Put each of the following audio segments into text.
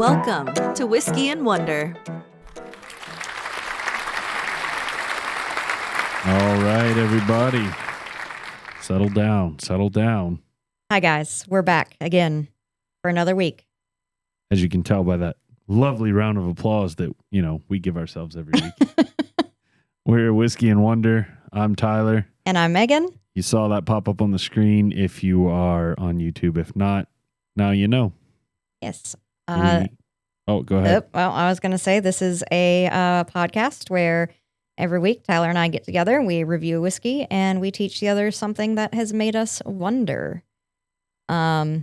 Welcome to Whiskey and Wonder. All right, everybody. Settle down. Settle down. Hi, guys. We're back again for another week. As you can tell by that lovely round of applause that, we give ourselves every week. We're Whiskey and Wonder. I'm Tyler. And I'm Megan. You saw that pop up on the screen if you are on YouTube. If not, now you know. Yes. Go ahead. Well, I was going to say this is a podcast where every week Tyler and I get together, we review a whiskey, and we teach the other something that has made us wonder. Yeah,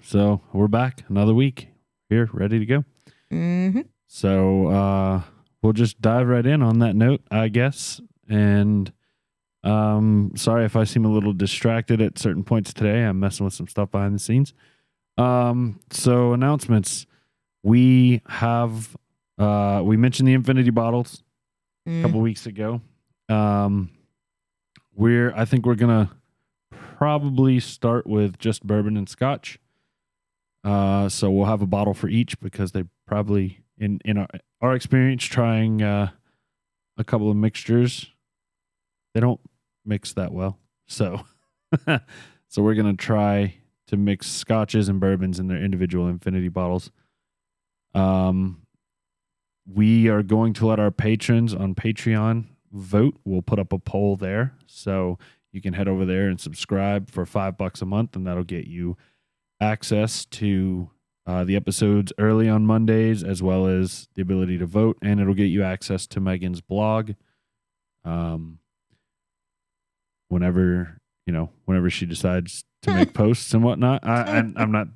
so we're back another week here, ready to go. Mm-hmm. So we'll just dive right in on that note, I guess. And sorry if I seem a little distracted at certain points today. I'm messing with some stuff behind the scenes. So announcements. We have we mentioned the Infinity bottles a couple weeks ago. I think we're gonna probably start with just bourbon and scotch. So we'll have a bottle for each because they probably in our experience trying a couple of mixtures, they don't mix that well. So so we're gonna try to mix scotches and bourbons in their individual Infinity bottles. We are going to let our patrons on Patreon vote. We'll put up a poll there. So you can head over there and subscribe for $5 a month, and that'll get you access to the episodes early on Mondays, as well as the ability to vote, and it'll get you access to Megan's blog. Whenever she decides to make posts and whatnot. I'm not.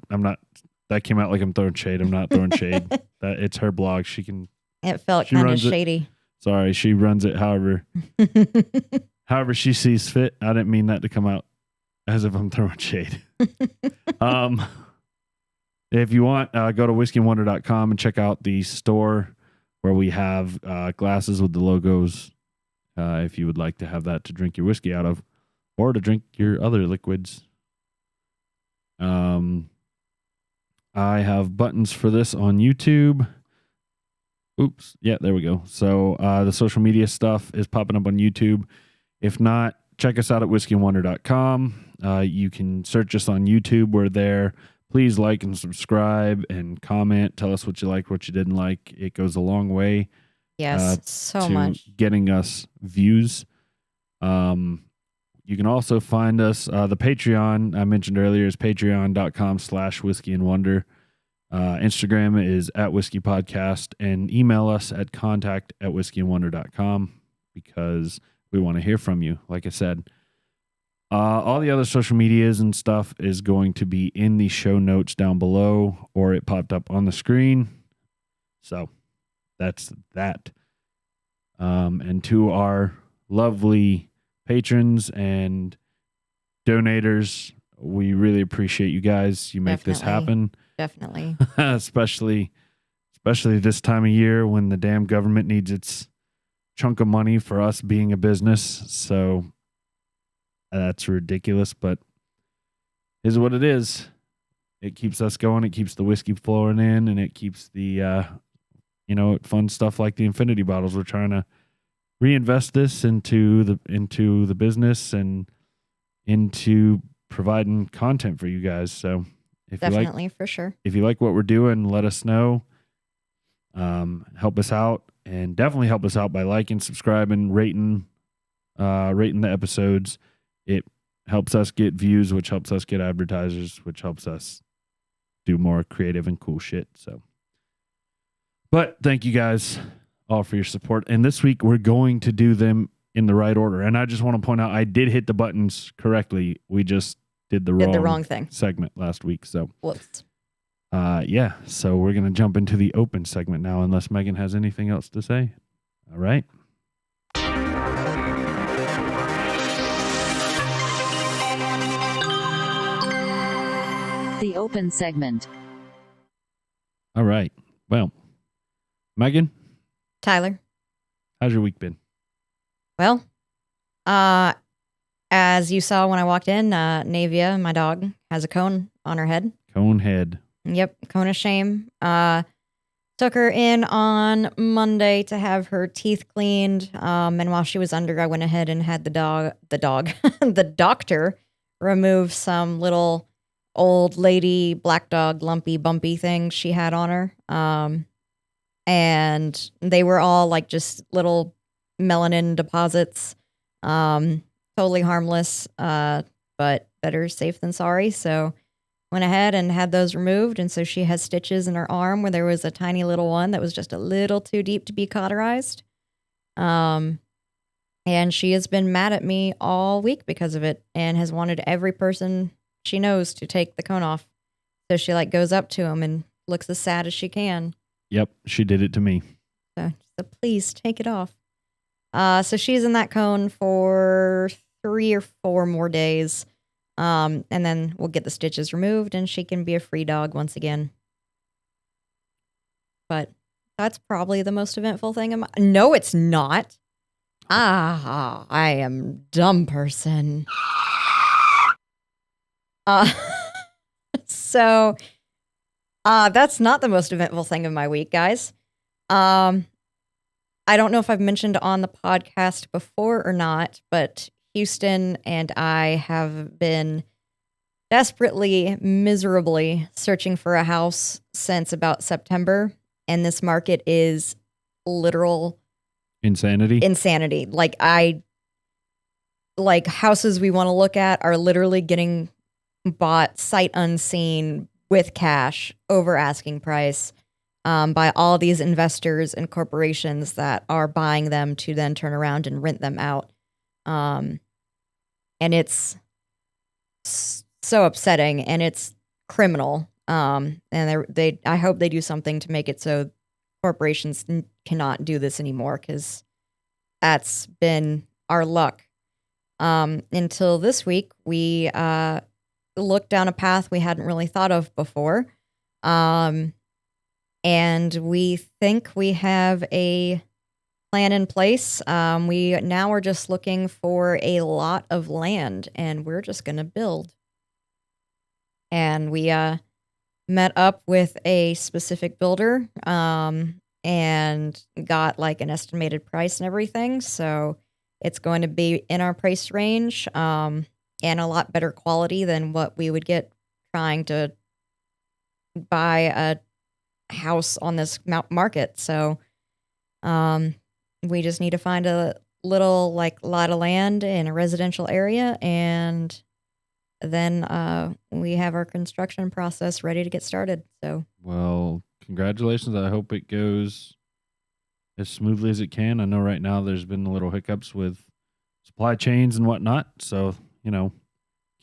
That came out like I'm throwing shade. I'm not throwing shade. That it's her blog. She can. It felt kind of shady. Sorry, she runs it however she sees fit. I didn't mean that to come out as if I'm throwing shade. If you want, go to whiskeyandwonder.com and check out the store where we have glasses with the logos. If you would like to have that to drink your whiskey out of, or to drink your other liquids. I have buttons for this on YouTube. Oops. Yeah, there we go. So the social media stuff is popping up on YouTube. If not, check us out at whiskeyandwonder.com. You can search us on YouTube. We're there. Please like and subscribe and comment. Tell us what you liked, what you didn't like. It goes a long way. Yes, so to much. getting us views. You can also find us, the Patreon I mentioned earlier is patreon.com/whiskeyandwonder. Instagram is @whiskeypodcast, and email us at contact@whiskeyandwonder.com because we want to hear from you. Like I said, all the other social medias and stuff is going to be in the show notes down below, or it popped up on the screen. So that's that. And to our lovely patrons and donators, we really appreciate you guys. You make this happen. Definitely. especially this time of year when the damn government needs its chunk of money for us being a business. So that's ridiculous, but is what it is. It keeps us going. It keeps the whiskey flowing in, and it keeps the fun stuff like the Infinity bottles. We're trying to reinvest this into the business and into providing content for you guys. So Definitely, for sure. If you like what we're doing, let us know. Help us out, and definitely help us out by liking, subscribing, rating the episodes. It helps us get views, which helps us get advertisers, which helps us do more creative and cool shit. So, but thank you guys all for your support. And this week we're going to do them in the right order. And I just want to point out, I did hit the buttons correctly. We just did the wrong thing segment last week. So, whoops. Yeah. So we're going to jump into the open segment now, unless Megan has anything else to say. All right. The open segment. All right. Well, Megan, Tyler, how's your week been? Well, as you saw when I walked in, Navia, my dog, has a cone on her head. Cone head. Yep, cone of shame. Took her in on Monday to have her teeth cleaned. And while she was under, I went ahead and had the doctor remove some little old lady black dog lumpy bumpy things she had on her. And they were all like just little melanin deposits. Totally harmless, but better safe than sorry. So went ahead and had those removed. And so she has stitches in her arm where there was a tiny little one that was just a little too deep to be cauterized. And she has been mad at me all week because of it and has wanted every person she knows to take the cone off. So she like goes up to him and looks as sad as she can. Yep, she did it to me. So please take it off. So she's in that cone for 3 or 4 more days. And then we'll get the stitches removed and she can be a free dog once again. But that's probably the most eventful thing. No, it's not. I am dumb person. So that's not the most eventful thing of my week, guys. I don't know if I've mentioned on the podcast before or not, but Houston and I have been desperately, miserably searching for a house since about September. And this market is literal insanity. Like houses we want to look at are literally getting bought sight unseen with cash over asking price. By all these investors and corporations that are buying them to then turn around and rent them out. And it's so upsetting and it's criminal. And I hope they do something to make it so corporations cannot do this anymore because that's been our luck. Until this week, we looked down a path we hadn't really thought of before. And we think we have a plan in place. We now are just looking for a lot of land and we're just going to build. And we met up with a specific builder and got like an estimated price and everything. So it's going to be in our price range and a lot better quality than what we would get trying to buy a house on this market. So we just need to find a little like lot of land in a residential area and then we have our construction process ready to get started. So well, congratulations. I hope it goes as smoothly as it can. I know right now there's been little hiccups with supply chains and whatnot, so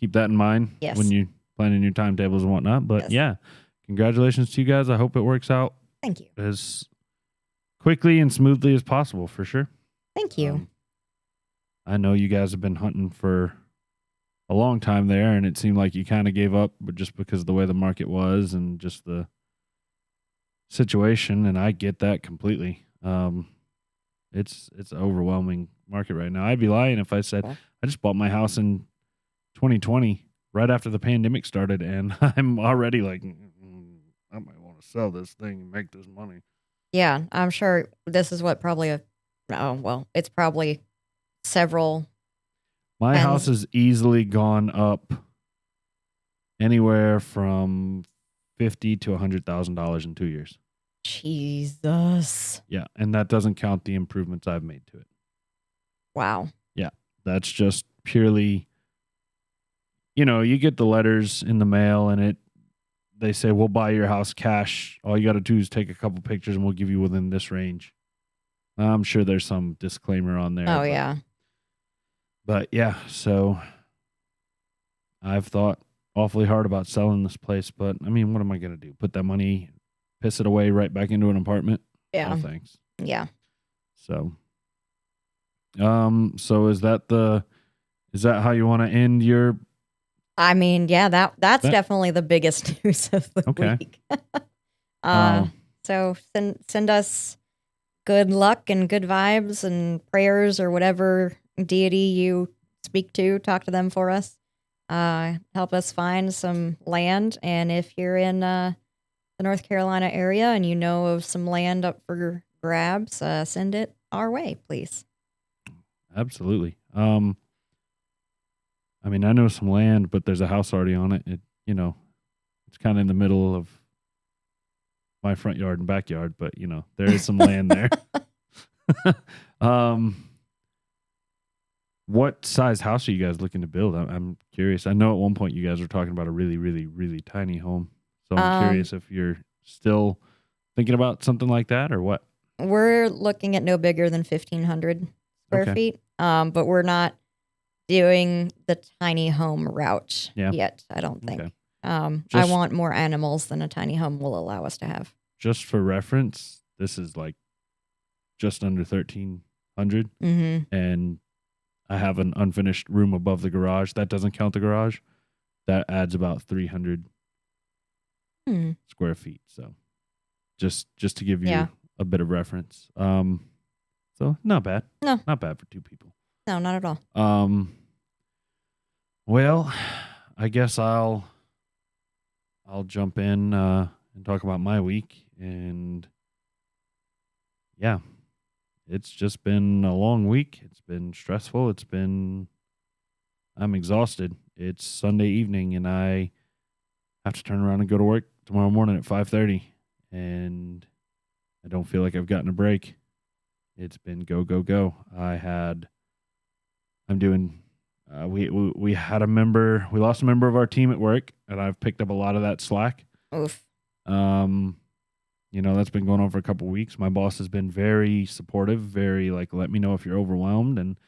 keep that in mind when you planning your timetables and whatnot. But yeah, congratulations to you guys. I hope it works out. Thank you. As quickly and smoothly as possible, for sure. Thank you. I know you guys have been hunting for a long time there, and it seemed like you kind of gave up, but just because of the way the market was and just the situation, and I get that completely. It's an overwhelming market right now. I'd be lying if I said I just bought my house in 2020, right after the pandemic started, and I'm already like, I might want to sell this thing and make this money. Yeah, I'm sure this is what it's probably several. My house has easily gone up anywhere from $50,000 to $100,000 in 2 years. Jesus. Yeah, and that doesn't count the improvements I've made to it. Wow. Yeah, that's just purely, you get the letters in the mail and they say, we'll buy your house cash. All you got to do is take a couple pictures and we'll give you within this range. I'm sure there's some disclaimer on there. Yeah. But yeah, so I've thought awfully hard about selling this place, but I mean, what am I going to do? Put that money, piss it away right back into an apartment? Yeah. No thanks. Yeah. So, so is that how you want to end your? I mean, yeah, that's definitely the biggest news of the week. So send us good luck and good vibes and prayers or whatever deity you speak to. Talk to them for us. Help us find some land. And if you're in the North Carolina area and you know of some land up for grabs, send it our way, please. Absolutely. I mean, I know some land, but there's a house already on it. It's kind of in the middle of my front yard and backyard, but there is some land there. What size house are you guys looking to build? I'm curious. I know at one point you guys were talking about a really, really, really tiny home. So I'm curious if you're still thinking about something like that or what. We're looking at no bigger than 1,500 square Okay. feet, but we're not doing the tiny home route yet, I don't think. Okay. I want more animals than a tiny home will allow us to have. Just for reference, this is like just under 1,300, and I have an unfinished room above the garage. That doesn't count the garage. That adds about 300 square feet. So just to give you a bit of reference. So not bad. No. Not bad for two people. No, not at all. Well, I guess I'll jump in and talk about my week. And yeah, it's just been a long week. It's been stressful. I'm exhausted. It's Sunday evening and I have to turn around and go to work tomorrow morning at 5:30, and I don't feel like I've gotten a break. It's been go, go, go. We lost a member of our team at work, and I've picked up a lot of that slack. Oof. That's been going on for a couple weeks. My boss has been very supportive, very let me know if you're overwhelmed, and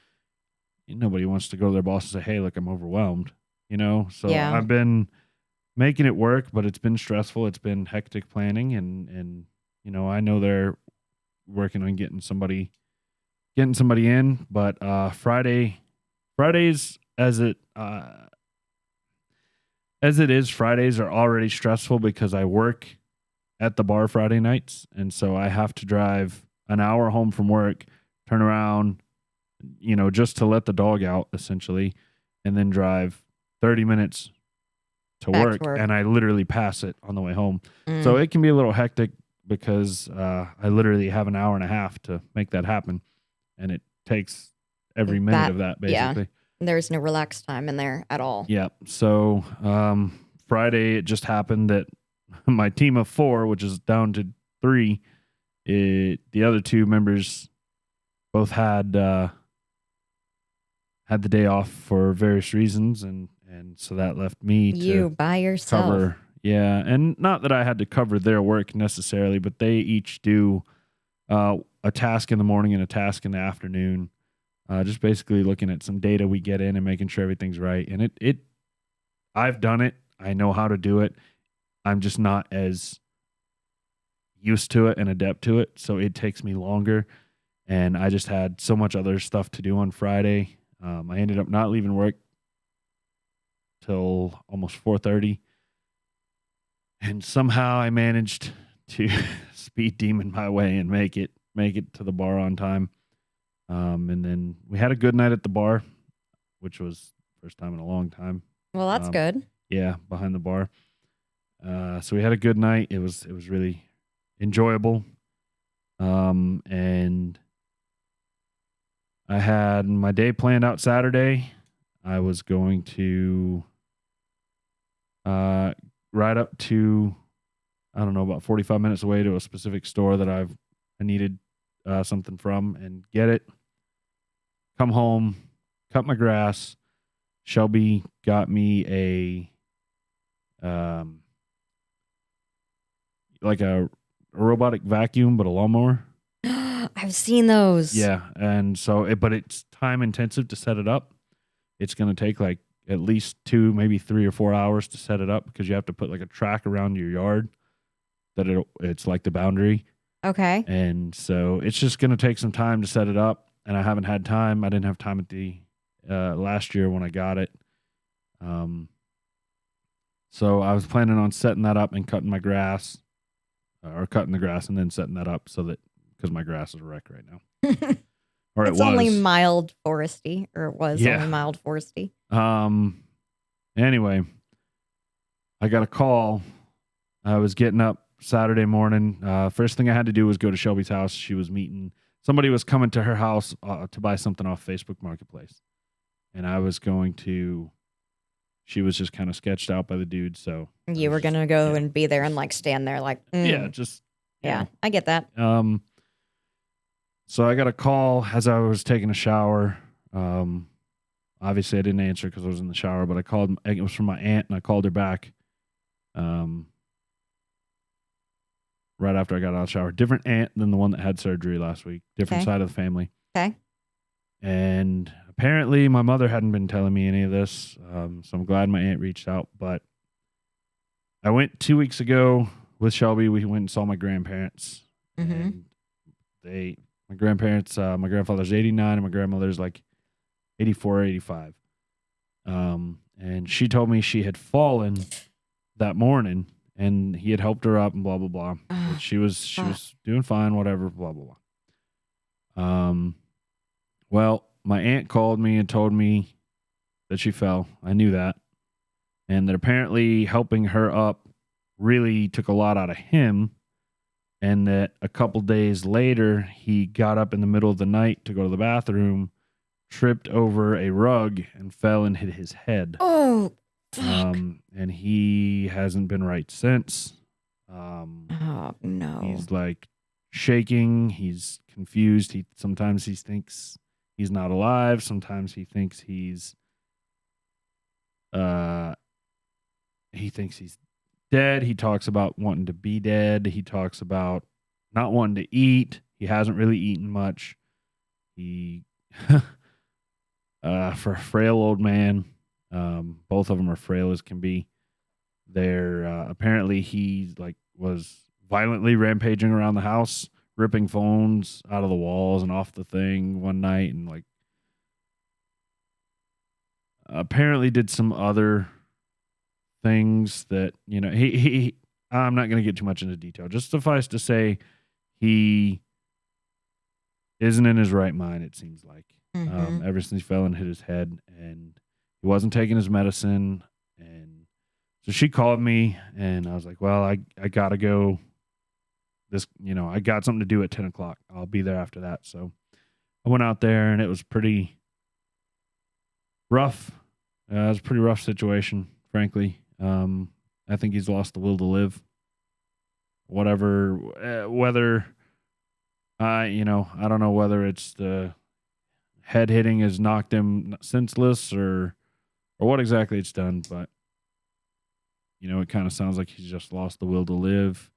nobody wants to go to their boss and say, hey, look, I'm overwhelmed, So Yeah. I've been making it work, but it's been stressful. It's been hectic planning, and I know they're working on getting somebody in, but Fridays as it is, Fridays are already stressful because I work at the bar Friday nights, and so I have to drive an hour home from work, turn around, just to let the dog out essentially, and then drive 30 minutes to Back work, and I literally pass it on the way home. So it can be a little hectic because I literally have an hour and a half to make that happen, and it takes every minute of that basically. Yeah. There's no relaxed time in there at all. Yeah. So Friday, it just happened that my team of 4, which is down to 3, the other 2 members both had the day off for various reasons, and so that left me to by yourself. cover. Yeah, and not that I had to cover their work necessarily, but they each do a task in the morning and a task in the afternoon. Just basically looking at some data we get in and making sure everything's right. And I've done it. I know how to do it. I'm just not as used to it and adept to it, so it takes me longer. And I just had so much other stuff to do on Friday. I ended up not leaving work till almost 4:30, and somehow I managed to speed demon my way and make it to the bar on time. And then we had a good night at the bar, which was first time in a long time. Well, that's good. Yeah, behind the bar. So we had a good night. It was really enjoyable. And I had my day planned out Saturday. I was going to ride up to, I don't know, about 45 minutes away to a specific store that I needed something from and get it. Come home, cut my grass. Shelby got me like a robotic vacuum, but a lawnmower. I've seen those. Yeah, and so but it's time intensive to set it up. It's going to take like at least 2, maybe 3 or 4 hours to set it up because you have to put like a track around your yard that it's like the boundary. Okay. And so it's just going to take some time to set it up, and I haven't had time. I didn't have time at the last year when I got it. So I was planning on setting that up and cutting my grass, or cutting the grass and then setting that up so that, because my grass is a wreck right now. Or it's only mild foresty, or it was only mild foresty. Anyway, I got a call. I was getting up Saturday morning. First thing I had to do was go to Shelby's house. She was meeting somebody was coming to her house to buy something off Facebook Marketplace, and I was going to. She was just kind of sketched out by the dude, so You I were was just- gonna go yeah. and be there and like stand there, like, yeah, just yeah. I get that. So I got a call as I was taking a shower. Obviously I didn't answer because I was in the shower, but I called. It was from my aunt, and I called her back. Right after I got out of the shower. Different aunt than the one that had surgery last week. Different Okay. side of the family. Okay. And apparently my mother hadn't been telling me any of this. So I'm glad my aunt reached out. But I went 2 weeks ago with Shelby. We went and saw my grandparents. Mhm. And my grandparents, my grandfather's 89 and my grandmother's like 84 or 85. And she told me she had fallen that morning and he had helped her up and blah, blah, blah. But she was doing fine, whatever, blah, blah, blah. Well, my aunt called me and told me that she fell. I knew that. And that apparently helping her up really took a lot out of him. And that a couple days later, he got up in the middle of the night to go to the bathroom, tripped over a rug, and fell and hit his head. Oh, fuck. And he hasn't been right since. Oh no. He's like shaking. He's confused. Sometimes he thinks he's not alive. Sometimes he thinks he's dead. He talks about wanting to be dead. He talks about not wanting to eat. He hasn't really eaten much. He for a frail old man, both of them are frail as can be. They're apparently he was violently rampaging around the house, ripping phones out of the walls and off the thing one night, and apparently did some other things that he I'm not going to get too much into detail. Just suffice to say, he isn't in his right mind. It seems like ever since he fell and hit his head, and he wasn't taking his medicine, and so she called me, and I was like, well, I gotta go. I got something to do at 10 o'clock. I'll be there after that. So I went out there, and it was pretty rough. It was a pretty rough situation, frankly. I think he's lost the will to live. Whether I don't know whether it's the head hitting has knocked him senseless or what exactly it's done, but it kind of sounds like he's just lost the will to live.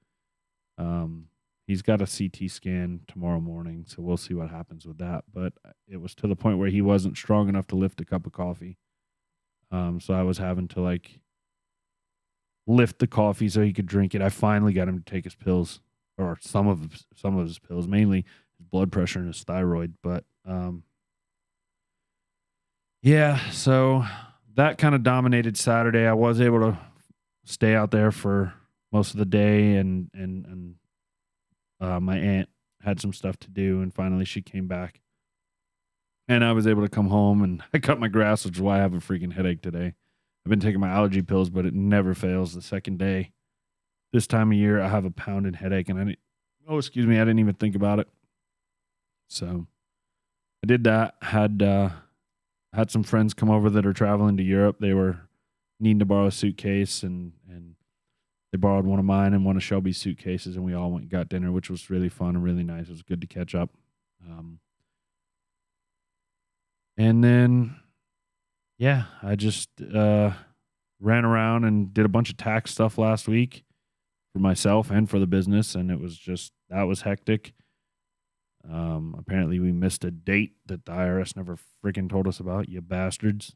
He's got a CT scan tomorrow morning, so we'll see what happens with that. But it was to the point where he wasn't strong enough to lift a cup of coffee. So I was having to lift the coffee so he could drink it. I finally got him to take his pills, or some of his pills, mainly his blood pressure and his thyroid. But yeah, so that kind of dominated Saturday. I was able to stay out there for most of the day, and my aunt had some stuff to do, and finally she came back, and I was able to come home, and I cut my grass, which is why I have a freaking headache today. I've been taking my allergy pills, but it never fails. The second day, this time of year, I have a pounding headache, and I didn't even think about it. So I did that. Had some friends come over that are traveling to Europe. They were needing to borrow a suitcase, and they borrowed one of mine and one of Shelby's suitcases, and we all went and got dinner, which was really fun and really nice. It was good to catch up. And then, yeah, I just ran around and did a bunch of tax stuff last week for myself and for the business, and that was hectic. Apparently we missed a date that the IRS never freaking told us about, you bastards.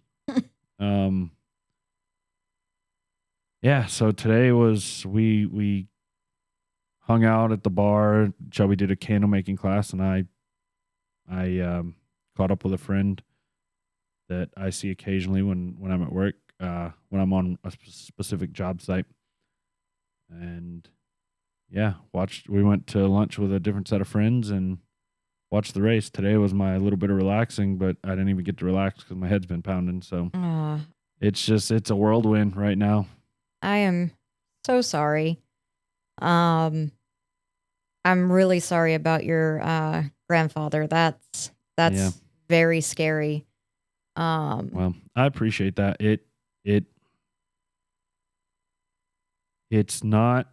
Yeah, so today we hung out at the bar. Shelby did a candle making class, and I caught up with a friend that I see occasionally when I'm at work, when I'm on a specific job site. And yeah, we went to lunch with a different set of friends and watched the race. Today was my little bit of relaxing, but I didn't even get to relax because my head's been pounding. So it's a whirlwind right now. I am so sorry. I'm really sorry about your grandfather. That's Yeah. very scary. Well, I appreciate that. It's not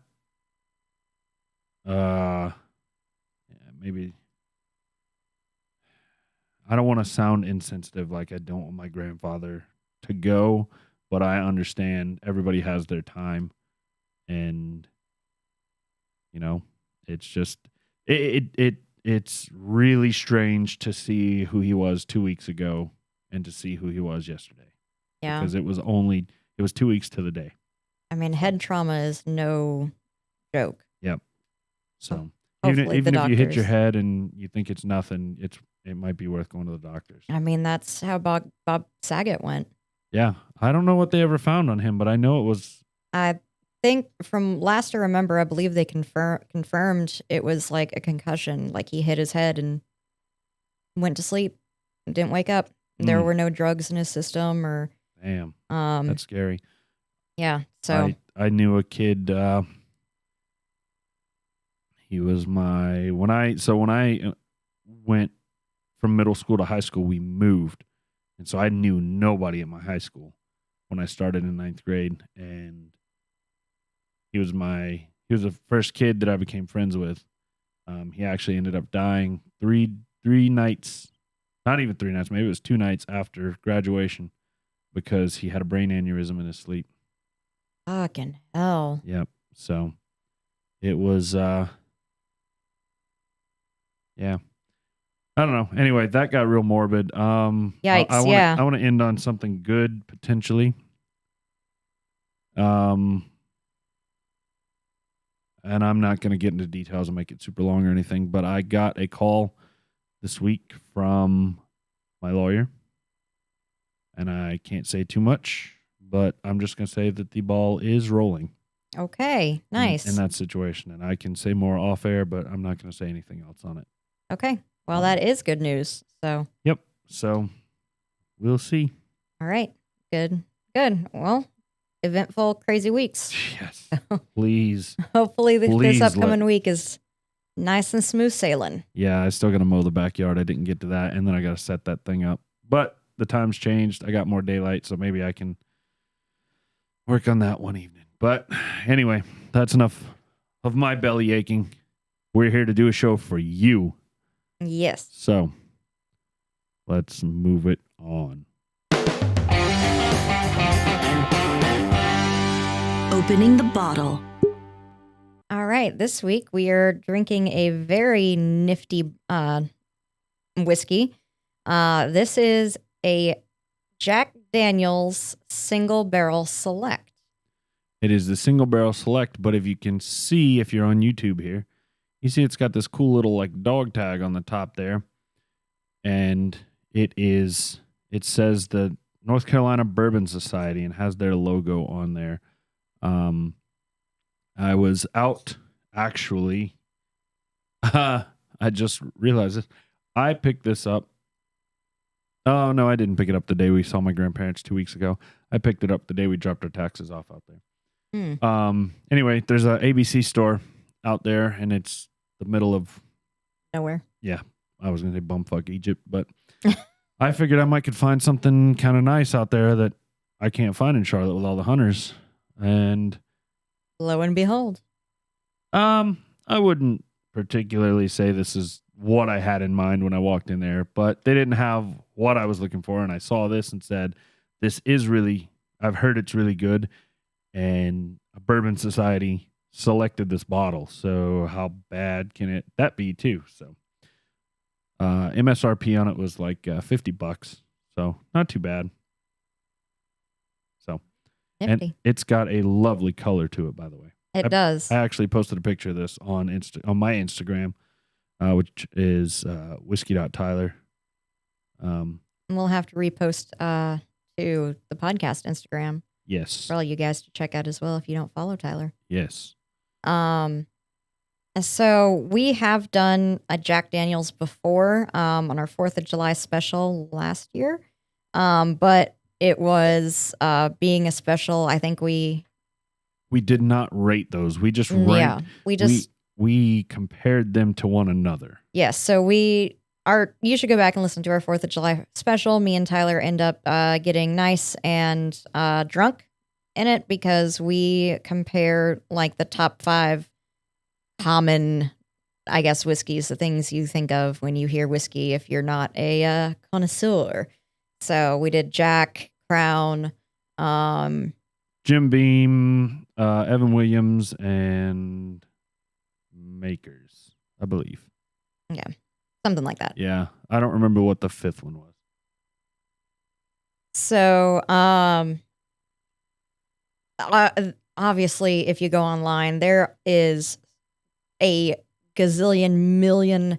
yeah, maybe I don't want to sound insensitive like I don't want my grandfather to go, but I understand everybody has their time and it's just it's really strange to see who he was 2 weeks ago and to see who he was yesterday Yeah. because it was 2 weeks to the day. I mean, head trauma is no joke. Yep. So Hopefully even the if you hit your doctors- head and you think it's nothing, it might be worth going to the doctors. I mean, that's how Bob Saget went. Yeah, I don't know what they ever found on him, but I know it was. I think from last I remember, I believe they confirmed it was like a concussion. Like he hit his head and went to sleep, didn't wake up. There were no drugs in his system or Damn, that's scary. yeah. So I knew a kid. He was when I went from middle school to high school, we moved, and so I knew nobody at my high school when I started in 9th grade, and he was the first kid that I became friends with. He actually ended up dying three nights, not even 3 nights, maybe it was 2 nights after graduation, because he had a brain aneurysm in his sleep. fucking hell. Yep. So it was yeah. I don't know. Anyway, that got real morbid. Yikes, I want to end on something good potentially. And I'm not going to get into details and make it super long or anything, but I got a call this week from my lawyer, and I can't say too much, but I'm just going to say that the ball is rolling. Okay, nice. In that situation, and I can say more off air, but I'm not going to say anything else on it. Okay, well, that is good news. So, yep. So we'll see. All right, good. Well, eventful, crazy weeks. Yes. Please. Hopefully this upcoming week is nice and smooth sailing. Yeah, I still got to mow the backyard. I didn't get to that, and then I got to set that thing up. But the time's changed. I got more daylight, so maybe I can work on that one evening. But anyway, that's enough of my belly aching. We're here to do a show for you. Yes. So let's move it on. Opening the bottle. All right. This week we are drinking a very nifty whiskey. This is a Jack Daniel's Single Barrel Select. It is the Single Barrel Select, but if you can see, if you're on YouTube here, you see it's got this cool little like dog tag on the top there. And it says the North Carolina Bourbon Society and has their logo on there. I was out actually. I just realized this. I picked this up. Oh, no, I didn't pick it up the day we saw my grandparents 2 weeks ago. I picked it up the day we dropped our taxes off out there. Anyway, there's a ABC store out there, and it's the middle of nowhere. Yeah, I was going to say bumfuck Egypt, but I figured I might could find something kind of nice out there that I can't find in Charlotte with all the hunters. And lo and behold, I wouldn't particularly say this is what I had in mind when I walked in there, but they didn't have what I was looking for, and I saw this and said, "This is I've heard it's really good." And a Bourbon Society selected this bottle, so how bad can that be too? So MSRP on it was like $50, so not too bad. So nifty. And it's got a lovely color to it, by the way. It does. I actually posted a picture of this on my Instagram, which is whiskey.tyler. We'll have to repost to the podcast Instagram. Yes. For all you guys to check out as well if you don't follow Tyler. Yes. So we have done a Jack Daniel's before on our 4th of July special last year. But it was being a special, I think we We did not rate those. We just Yeah, ranked. we just We compared them to one another. yes. So you should go back and listen to our 4th of July special. Me and Tyler end up getting nice and drunk in it because we compare like the top 5 common, I guess, whiskeys, the things you think of when you hear whiskey if you're not a connoisseur. So we did Jack, Crown, Jim Beam, Evan Williams, and Makers, I believe. something like that. Yeah, I don't remember what the 5th one was. So, obviously, if you go online, there is a gazillion million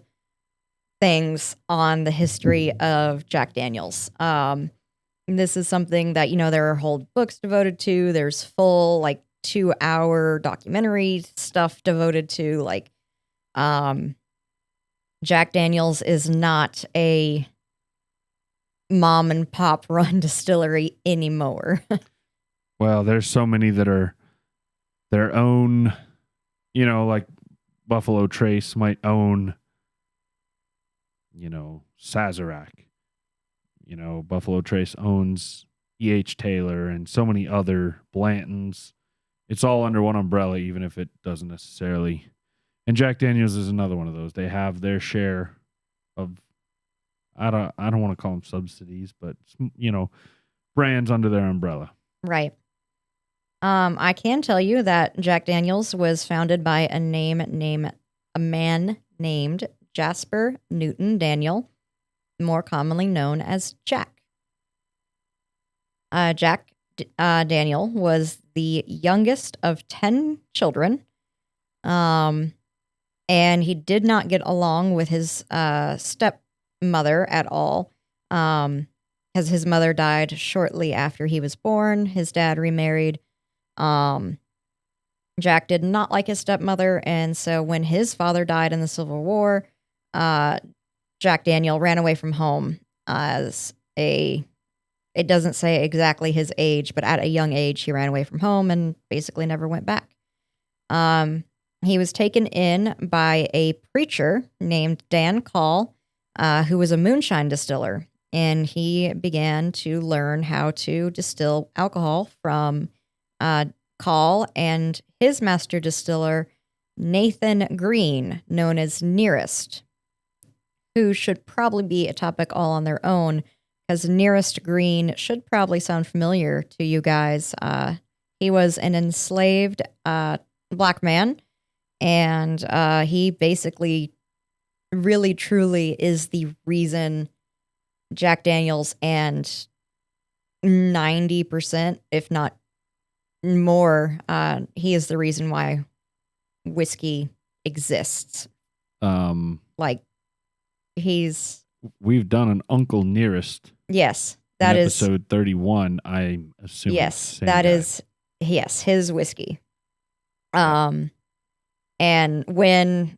things on the history of Jack Daniels. This is something that, there are whole books devoted to. There's full, like, 2-hour documentary stuff devoted to, like, Jack Daniels is not a mom and pop run distillery anymore. Well, there's so many that are their own, like Buffalo Trace might own, Sazerac. Buffalo Trace owns E.H. Taylor and so many other Blantons. It's all under one umbrella, even if it doesn't necessarily. And Jack Daniels is another one of those. They have their share of, I don't want to call them subsidies, but brands under their umbrella. Right. I can tell you that Jack Daniels was founded by a man named Jasper Newton Daniel, more commonly known as Jack. Jack Daniel was the youngest of 10 children, and he did not get along with his stepmother at all, because his mother died shortly after he was born. His dad remarried. Jack did not like his stepmother, and so when his father died in the Civil War, Jack Daniel ran away from home it doesn't say exactly his age, but at a young age, he ran away from home and basically never went back. He was taken in by a preacher named Dan Call, who was a moonshine distiller, and he began to learn how to distill alcohol from Call and his master distiller, Nathan Green, known as Nearest, who should probably be a topic all on their own, because Nearest Green should probably sound familiar to you guys. He was an enslaved black man, and he basically really truly is the reason Jack Daniels and 90%, if not more, he is the reason why whiskey exists. Like, We've done an Uncle Nearest. Yes, in that is episode 31. I'm assuming. yes, that is his whiskey. And when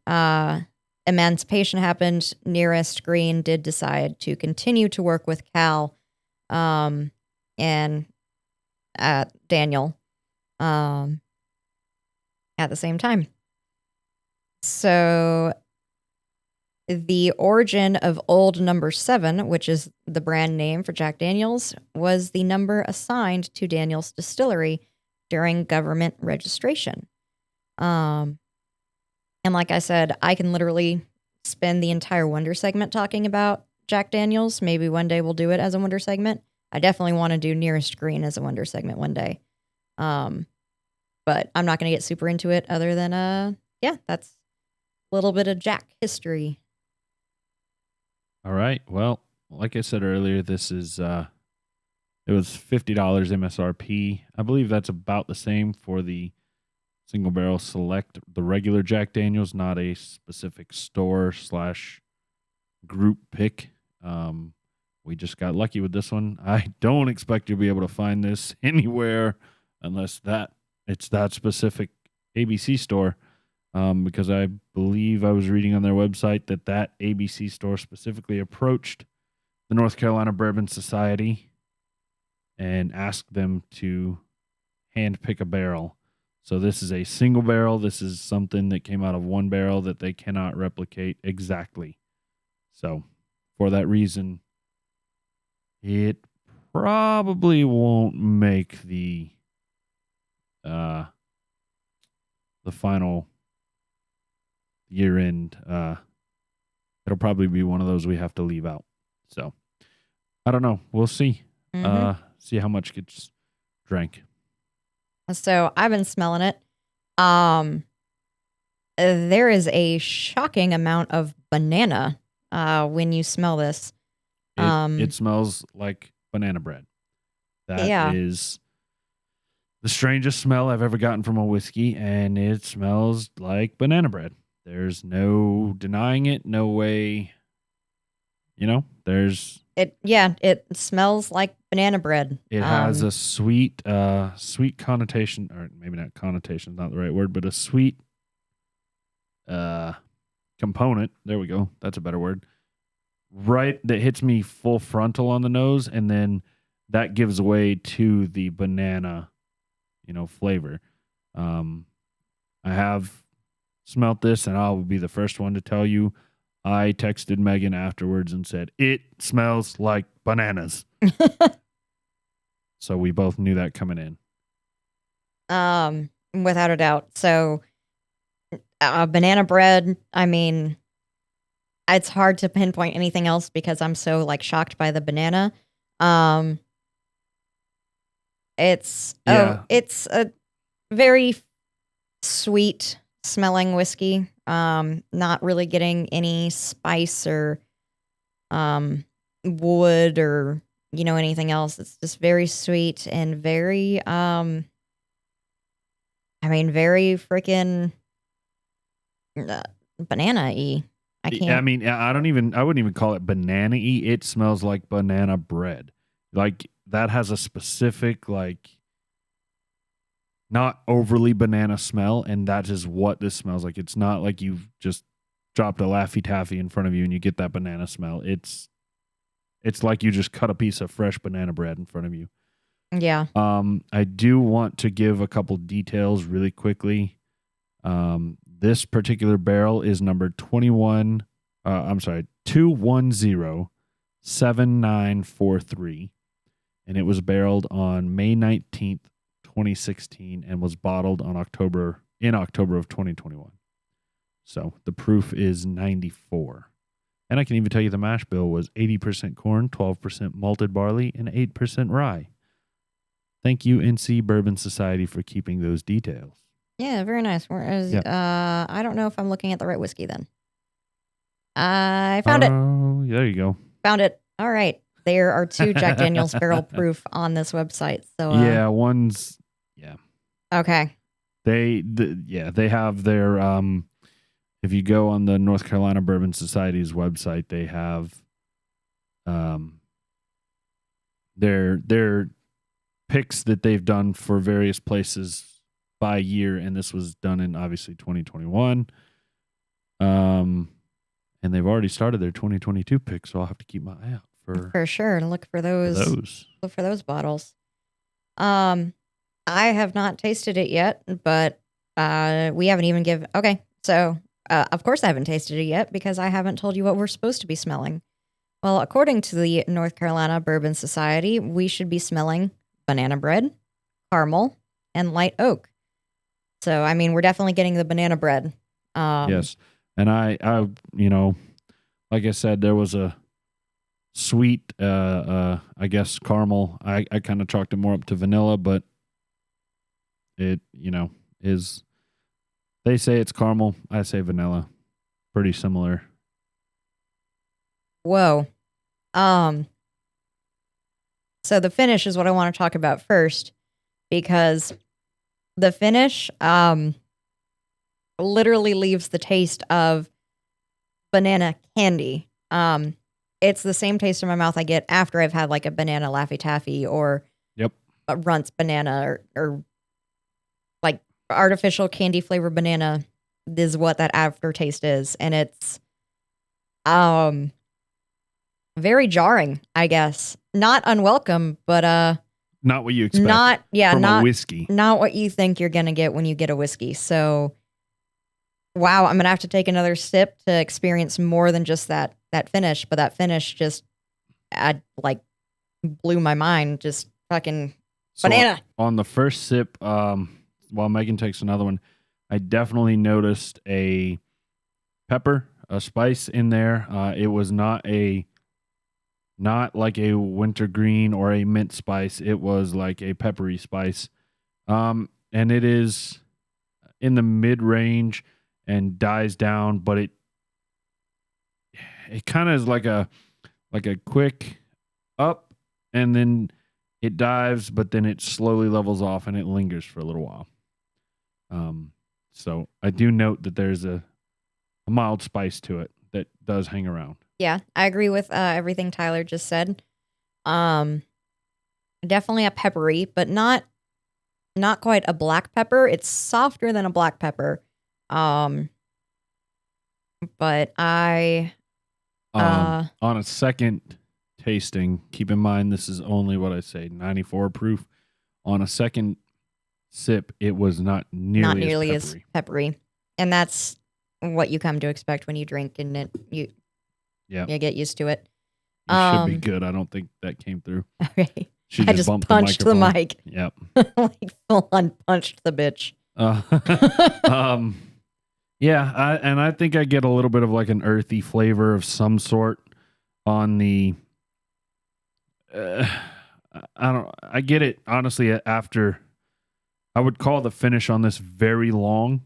emancipation happened, Nearest Green did decide to continue to work with Cal, and Daniel, at the same time. So the origin of Old Number 7, which is the brand name for Jack Daniels, was the number assigned to Daniels Distillery during government registration. And like I said, I can literally spend the entire Wonder segment talking about Jack Daniels. Maybe one day we'll do it as a Wonder segment. I definitely want to do Nearest Green as a Wonder segment one day. But I'm not going to get super into it other than, that's a little bit of Jack history. All right. Well, like I said earlier, this is it was $50 MSRP. I believe that's about the same for the Single Barrel Select, the regular Jack Daniels, not a specific store/group pick. We just got lucky with this one. I don't expect you'll be able to find this anywhere unless it's that specific ABC store. Because I believe I was reading on their website that ABC store specifically approached the North Carolina Bourbon Society and asked them to hand pick a barrel. So this is a single barrel. This is something that came out of one barrel that they cannot replicate exactly. So for that reason, it probably won't make the final year end. It'll probably be one of those we have to leave out. So I don't know. We'll see. See how much gets drank. So I've been smelling it. There is a shocking amount of banana when you smell this. It smells like banana bread. That is the strangest smell I've ever gotten from a whiskey, and it smells like banana bread. There's no denying it. No way. It smells like banana bread. It has a sweet connotation, or maybe not connotation, not the right word, but a sweet component. There we go. That's a better word. Right, that hits me full frontal on the nose, and then that gives way to the banana, flavor. I have smelt this, and I'll be the first one to tell you. I texted Megan afterwards and said, "It smells like bananas." So we both knew that coming in. Without a doubt. So, banana bread, I mean, it's hard to pinpoint anything else because I'm so shocked by the banana. It's a very sweet smelling whiskey. Not really getting any spice or wood or anything else. It's just very sweet and very very freaking banana-y. I can't. I wouldn't even call it banana-y. It smells like banana bread. Like that has a specific not overly banana smell, and that is what this smells like. It's not like you've just dropped a Laffy Taffy in front of you and you get that banana smell. It's like you just cut a piece of fresh banana bread in front of you. Yeah. I do want to give a couple details really quickly. This particular barrel is number 2107943, and it was barreled on May 19th, 2016, and was bottled in October of 2021. So the proof is 94. And I can even tell you the mash bill was 80% corn, 12% malted barley, and 8% rye. Thank you, NC Bourbon Society, for keeping those details. Yeah, very nice. I don't know if I'm looking at the right whiskey then. I found it. Oh, there you go. Found it. All right. There are 2 Jack Daniel's barrel proof on this website. So one's okay. They have their if you go on the North Carolina Bourbon Society's website, they have their picks that they've done for various places by year, and this was done in obviously 2021. And they've already started their 2022 picks, so I'll have to keep my eye out for sure and look for those. Look for those bottles. I have not tasted it yet, but we haven't even given. Okay, so of course I haven't tasted it yet because I haven't told you what we're supposed to be smelling. Well, according to the North Carolina Bourbon Society, we should be smelling banana bread, caramel, and light oak. So, I mean, we're definitely getting the banana bread. Yes, and I, like I said, there was a sweet, I guess caramel. I kind of chalked it more up to vanilla, but it, is. They say it's caramel. I say vanilla. Pretty similar. Whoa. So the finish is what I want to talk about first, because the finish literally leaves the taste of banana candy. It's the same taste in my mouth I get after I've had a banana Laffy Taffy or a Runts banana or artificial candy flavored banana is what that aftertaste is. And it's very jarring, I guess. Not unwelcome, but Not what you expect Not from a whiskey. not what you think you're gonna get when you get a whiskey. So, wow, I'm gonna have to take another sip to experience more than just that finish. But that finish just, blew my mind. Just fucking So banana. on the first sip, while Megan takes another one, I definitely noticed a pepper, a spice in there. It was not like a wintergreen or a mint spice. It was like a peppery spice. And it is in the mid range and dies down, but it kind of is like a quick up, and then it dives, but then it slowly levels off and it lingers for a little while. So I do note that there's a mild spice to it that does hang around. Yeah, I agree with everything Tyler just said. Definitely a peppery, but not quite a black pepper. It's softer than a black pepper. But I On a second tasting, keep in mind this is only what I say 94 proof. On a second sip, it was not nearly as peppery, and that's what you come to expect when you drink, and you get used to it. You should be good. I don't think that came through. Okay. She I just punched the mic. Yep. Like full on punched the bitch. Yeah, I think I get a little bit of like an earthy flavor of some sort on the. I get it honestly after. I would call the finish on this very long.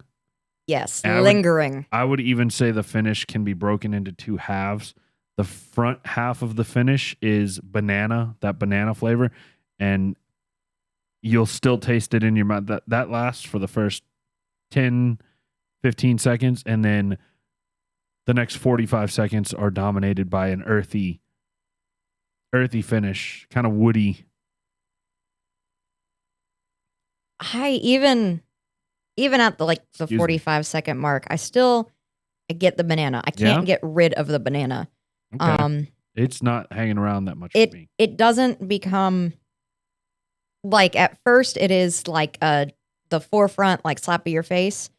Yes, lingering. I would even say the finish can be broken into two halves. The front half of the finish is that banana flavor, and you'll still taste it in your mouth. That lasts for the first 10, 15 seconds, and then the next 45 seconds are dominated by an earthy finish, kind of woody. I even at the 45-second mark, I get the banana. I can't get rid of the banana. Okay. It's not hanging around that much for me. It doesn't become like at first it is like the forefront, like slap of your face,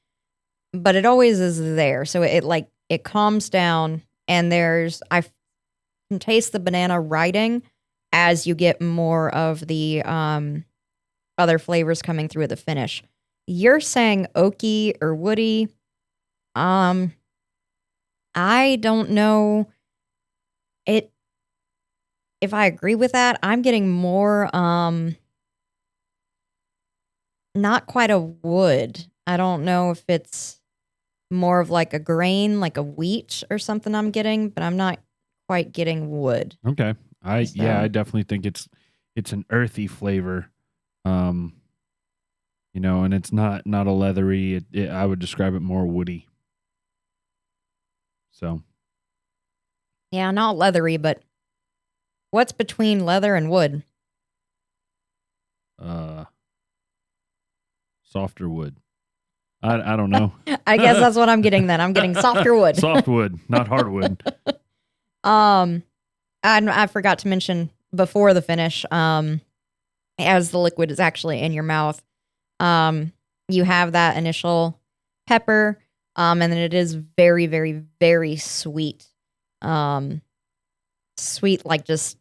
but it always is there. So it calms down, and I can taste the banana riding as you get more of the other flavors coming through at the finish. You're saying oaky or woody. I don't know if I agree with that. I'm getting more not quite a wood. I don't know if it's more of like a grain, like a wheat or something I'm getting, but I'm not quite getting wood. Okay. I definitely think it's an earthy flavor. And it's not a leathery. I would describe it more woody. So. Yeah, not leathery, but what's between leather and wood? Softer wood. I don't know. I guess that's what I'm getting then. I'm getting softer wood. Soft wood, not hardwood. I forgot to mention before the finish, as the liquid is actually in your mouth, you have that initial pepper, and then it is very, very, very sweet. Sweet like just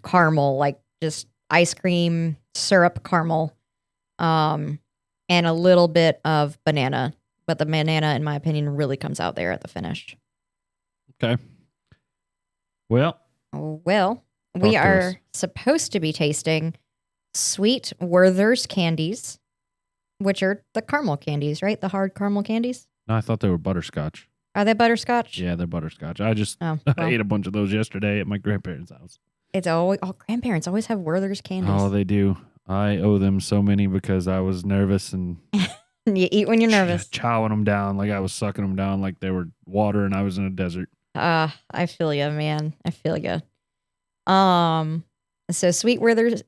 caramel, like just ice cream syrup caramel, and a little bit of banana. But the banana, in my opinion, really comes out there at the finish. Okay. Well, we are supposed to be tasting Sweet Werther's candies, which are the caramel candies, right? The hard caramel candies. No, I thought they were butterscotch. Are they butterscotch? Yeah, they're butterscotch. I ate a bunch of those yesterday at my grandparents' house. It's always grandparents always have Werther's candies. Oh, they do. I owe them so many because I was nervous and you eat when you're nervous. Chowing them down like I was sucking them down like they were water and I was in a desert. I feel you, man. I feel you. So Sweet Werther's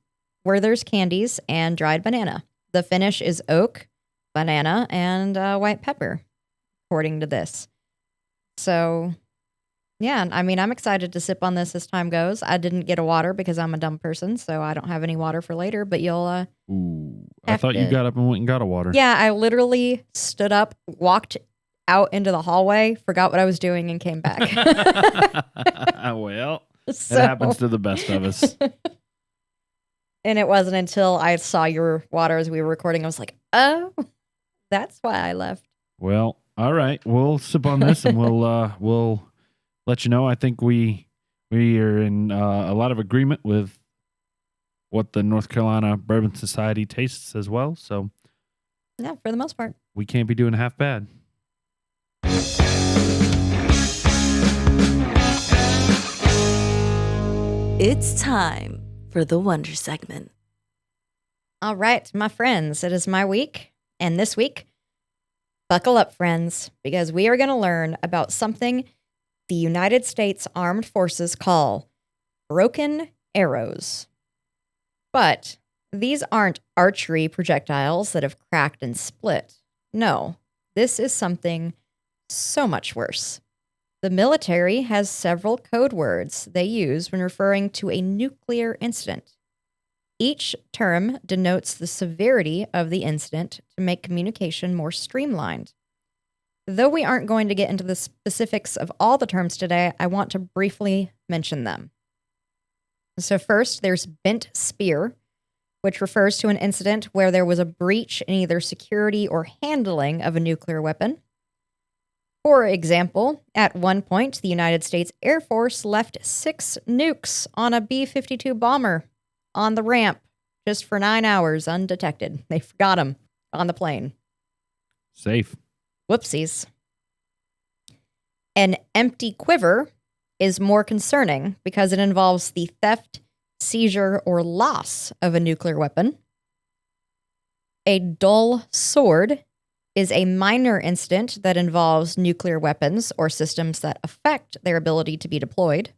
candies and dried banana. The finish is oak, banana, and white pepper, according to this. So Yeah, I mean, I'm excited to sip on this as time goes. I didn't get a water because I'm a dumb person, so I don't have any water for later, but you'll Ooh, I have thought you to. got up and went and got a water. Yeah, I literally stood up, walked out into the hallway, forgot what I was doing, and came back. Well, So- it happens to the best of us. And it wasn't until I saw your water as we were recording, I was like, oh, that's why I left. Well, all right. We'll sip on this and we'll let you know. I think we are in a lot of agreement with what the North Carolina Bourbon Society tastes as well. So Yeah, for the most part. we can't be doing half bad. It's time for the Wonder segment. All right, my friends, it is my week. And this week, buckle up, friends, because we are going to learn about something the United States Armed Forces call broken arrows. But these aren't archery projectiles that have cracked and split. No, this is something so much worse. The military has several code words they use when referring to a nuclear incident. Each term denotes the severity of the incident to make communication more streamlined. Though we aren't going to get into the specifics of all the terms today, I want to briefly mention them. So first, there's bent spear, which refers to an incident where there was a breach in either security or handling of a nuclear weapon. For example, at one point, the United States Air Force left 6 nukes on a B-52 bomber on the ramp just for 9 hours undetected. They forgot them on the plane. Safe. Whoopsies. An empty quiver is more concerning because it involves the theft, seizure, or loss of a nuclear weapon. A dull sword is a minor incident that involves nuclear weapons or systems that affect their ability to be deployed.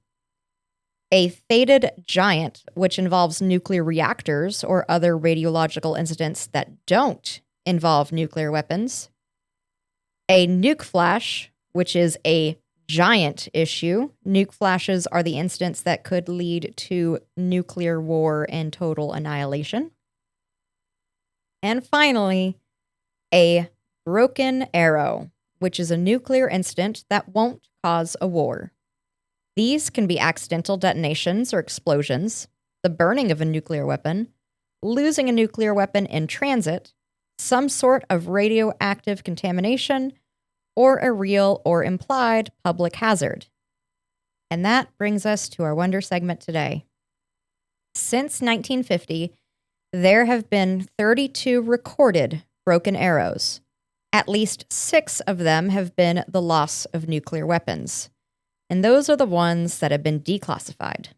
A fated giant, which involves nuclear reactors or other radiological incidents that don't involve nuclear weapons. A nuke flash, which is a giant issue. Nuke flashes are the incidents that could lead to nuclear war and total annihilation. And finally, a broken arrow, which is a nuclear incident that won't cause a war. These can be accidental detonations or explosions, the burning of a nuclear weapon, losing a nuclear weapon in transit, some sort of radioactive contamination, or a real or implied public hazard. And that brings us to our Wonder segment today. Since 1950, there have been 32 recorded broken arrows. At least 6 of them have been the loss of nuclear weapons. And those are the ones that have been declassified,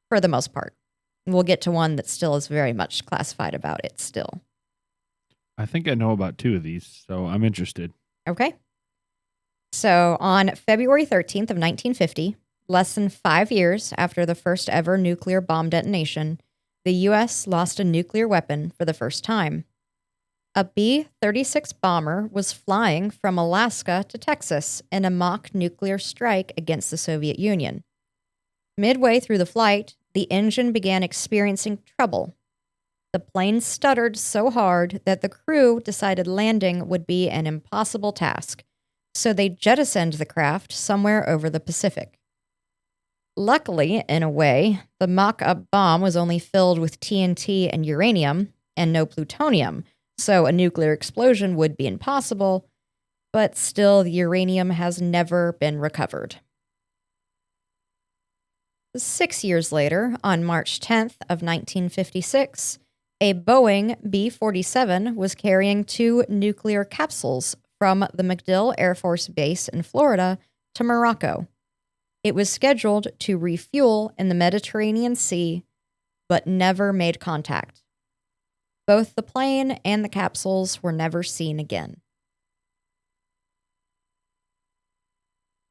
for the most part. We'll get to one that still is very much classified about it still. I think I know about 2 of these, so I'm interested. Okay. So on February 13th of 1950, less than 5 years after the first ever nuclear bomb detonation, the U.S. lost a nuclear weapon for the first time. A B-36 bomber was flying from Alaska to Texas in a mock nuclear strike against the Soviet Union. Midway through the flight, the engine began experiencing trouble. The plane stuttered so hard that the crew decided landing would be an impossible task, so they jettisoned the craft somewhere over the Pacific. Luckily, in a way, the mock-up bomb was only filled with TNT and uranium and no plutonium, so a nuclear explosion would be impossible, but still the uranium has never been recovered. 6 years later, on March 10th of 1956, a Boeing B-47 was carrying 2 nuclear capsules from the MacDill Air Force Base in Florida to Morocco. It was scheduled to refuel in the Mediterranean Sea, but never made contact. Both the plane and the capsules were never seen again.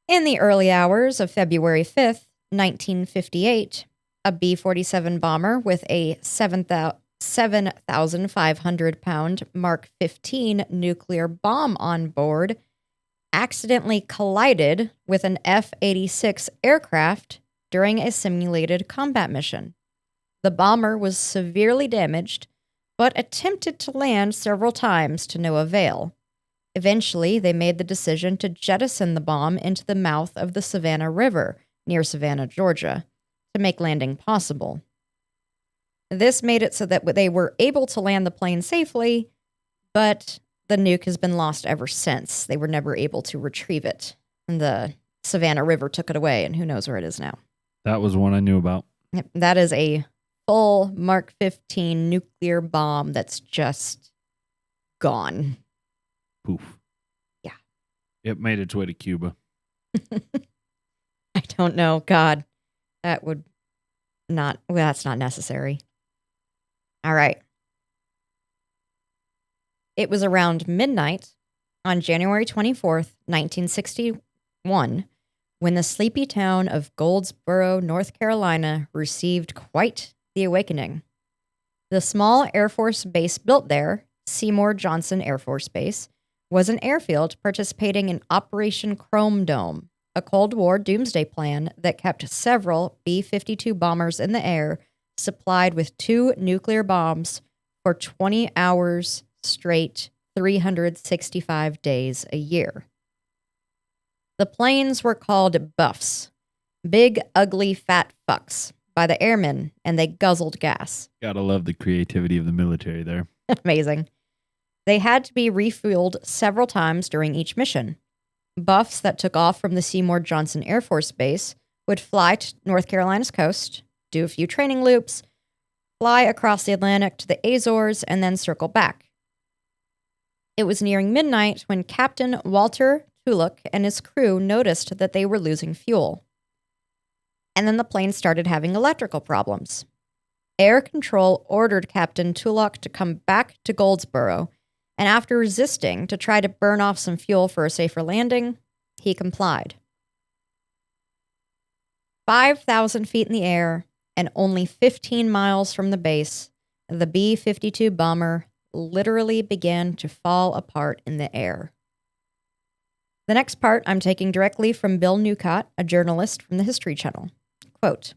In the early hours of February 5th, 1958, a B-47 bomber with a 7,500-pound Mark 15 nuclear bomb on board accidentally collided with an F-86 aircraft during a simulated combat mission. The bomber was severely damaged, but attempted to land several times to no avail. Eventually, they made the decision to jettison the bomb into the mouth of the Savannah River near Savannah, Georgia, to make landing possible. This made it so that they were able to land the plane safely, but the nuke has been lost ever since. They were never able to retrieve it. And the Savannah River took it away, and who knows where it is now. That was one I knew about. Yep, that is a full Mark 15 nuclear bomb that's just gone. Poof. Yeah. It made its way to Cuba. I don't know. God, that would not, well, that's not necessary. All right. It was around midnight on January 24th, 1961, when the sleepy town of Goldsboro, North Carolina, received quite the awakening. The small Air Force base built there, Seymour Johnson Air Force Base, was an airfield participating in Operation Chrome Dome, a Cold War doomsday plan that kept several B-52 bombers in the air, supplied with 2 nuclear bombs for 20 hours straight, 365 days a year. The planes were called Buffs, big, ugly, fat fucks, by the airmen, and they guzzled gas. Gotta love the creativity of the military there. Amazing. They had to be refueled several times during each mission. Buffs that took off from the Seymour Johnson Air Force Base would fly to North Carolina's coast, do a few training loops, fly across the Atlantic to the Azores, and then circle back. It was nearing midnight when Captain Walter Tulloch and his crew noticed that they were losing fuel. And then the plane started having electrical problems. Air Control ordered Captain Tulloch to come back to Goldsboro, and after resisting to try to burn off some fuel for a safer landing, he complied. 5,000 feet in the air and only 15 miles from the base, the B-52 bomber literally began to fall apart in the air. The next part I'm taking directly from Bill Newcott, a journalist from the History Channel. Quote,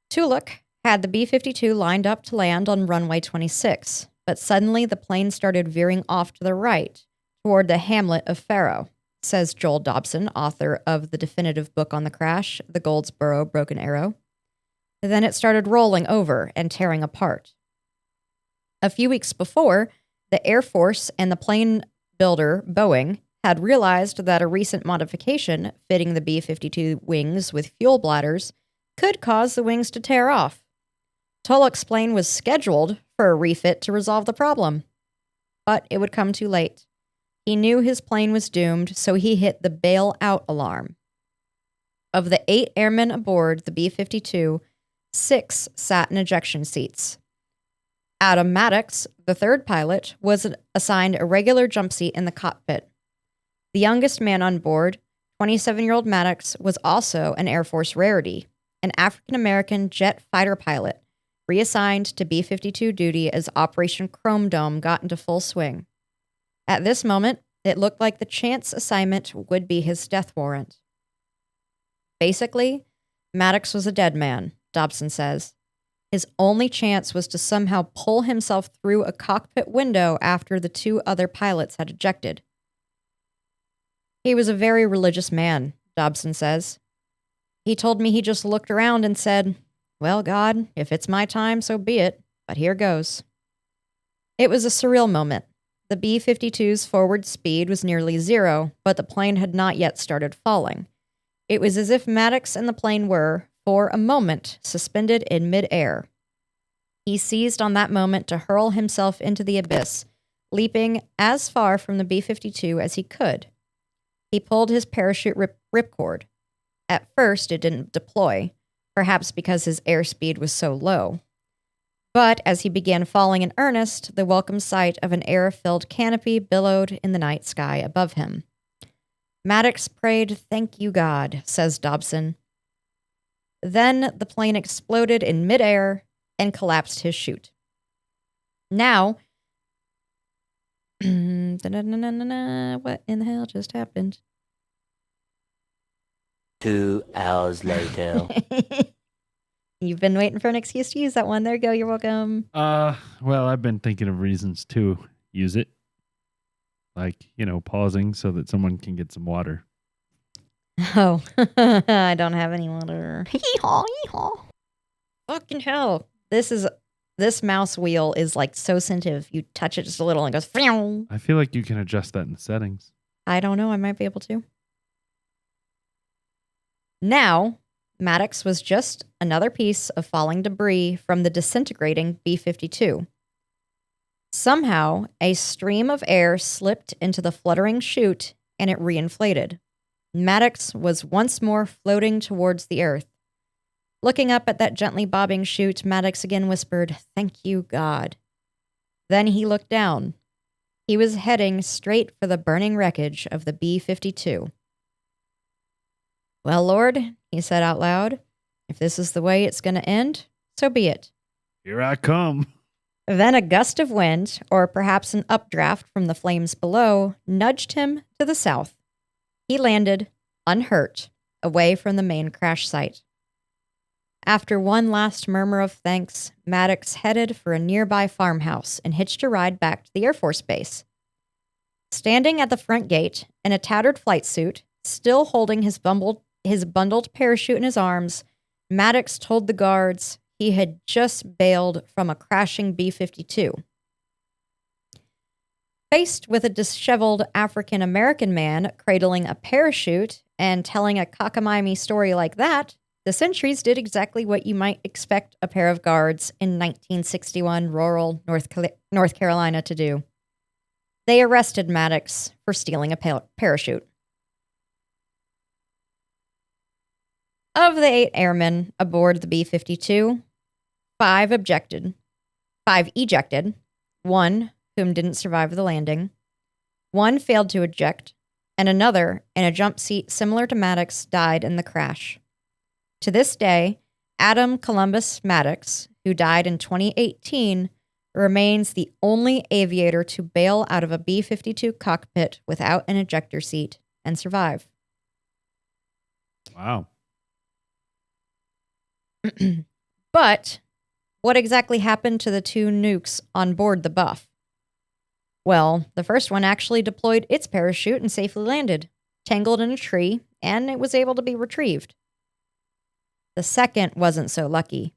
Tulloch had the B-52 lined up to land on runway 26, but suddenly the plane started veering off to the right toward the hamlet of Faro, says Joel Dobson, author of the definitive book on the crash, The Goldsboro Broken Arrow. Then it started rolling over and tearing apart. A few weeks before, the Air Force and the plane builder, Boeing, had realized that a recent modification fitting the B-52 wings with fuel bladders could cause the wings to tear off. Tulloch's plane was scheduled for a refit to resolve the problem, but it would come too late. He knew his plane was doomed, so he hit the bail out alarm. Of the 8 airmen aboard the B-52, 6 sat in ejection seats. Adam Maddox, the third pilot, was assigned a regular jump seat in the cockpit. The youngest man on board, 27-year-old Maddox, was also an Air Force rarity, an African-American jet fighter pilot, reassigned to B-52 duty as Operation Chrome Dome got into full swing. At this moment, it looked like the chance assignment would be his death warrant. Basically, Maddox was a dead man, Dobson says. His only chance was to somehow pull himself through a cockpit window after the 2 other pilots had ejected. He was a very religious man, Dobson says. He told me he just looked around and said, "Well, God, if it's my time, so be it, but here goes." It was a surreal moment. The B-52's forward speed was nearly 0, but the plane had not yet started falling. It was as if Maddox and the plane were, for a moment, suspended in midair. He seized on that moment to hurl himself into the abyss, leaping as far from the B-52 as he could. He pulled his parachute ripcord. At first, it didn't deploy, perhaps because his airspeed was so low. But as he began falling in earnest, the welcome sight of an air-filled canopy billowed in the night sky above him. Maddox prayed, "Thank you, God," says Dobson. Then the plane exploded in midair and collapsed his chute. Now, Da-da-da-da-da-da. What in the hell just happened? 2 hours later. You've been waiting for an excuse to use that one. There you go. You're welcome. Well, I've been thinking of reasons to use it. Like, pausing so that someone can get some water. Oh, I don't have any water. Hee-haw, hee-haw. Fucking hell. This mouse wheel is like so sensitive. You touch it just a little and it goes. Phew. I feel like you can adjust that in the settings. I don't know. I might be able to. Now, Maddox was just another piece of falling debris from the disintegrating B-52. Somehow, a stream of air slipped into the fluttering chute and it reinflated. Maddox was once more floating towards the earth. Looking up at that gently bobbing chute, Maddox again whispered, "Thank you, God." Then he looked down. He was heading straight for the burning wreckage of the B-52. "Well, Lord," he said out loud, "if this is the way it's going to end, so be it." Here I come. Then a gust of wind, or perhaps an updraft from the flames below, nudged him to the south. He landed, unhurt, away from the main crash site. After one last murmur of thanks, Maddox headed for a nearby farmhouse and hitched a ride back to the Air Force Base. Standing at the front gate in a tattered flight suit, still holding his bundled parachute in his arms, Maddox told the guards he had just bailed from a crashing B-52. Faced with a disheveled African-American man cradling a parachute and telling a cockamamie story like that, the sentries did exactly what you might expect a pair of guards in 1961 rural North Carolina to do. They arrested Maddox for stealing a parachute. Of the 8 airmen aboard the B-52, 5 ejected, 1 whom didn't survive the landing, 1 failed to eject, and another, in a jump seat similar to Maddox, died in the crash. To this day, Adam Columbus Maddox, who died in 2018, remains the only aviator to bail out of a B-52 cockpit without an ejector seat and survive. Wow. But what exactly happened to the 2 nukes on board the Buff? Well, the first one actually deployed its parachute and safely landed, tangled in a tree, and it was able to be retrieved. The second wasn't so lucky.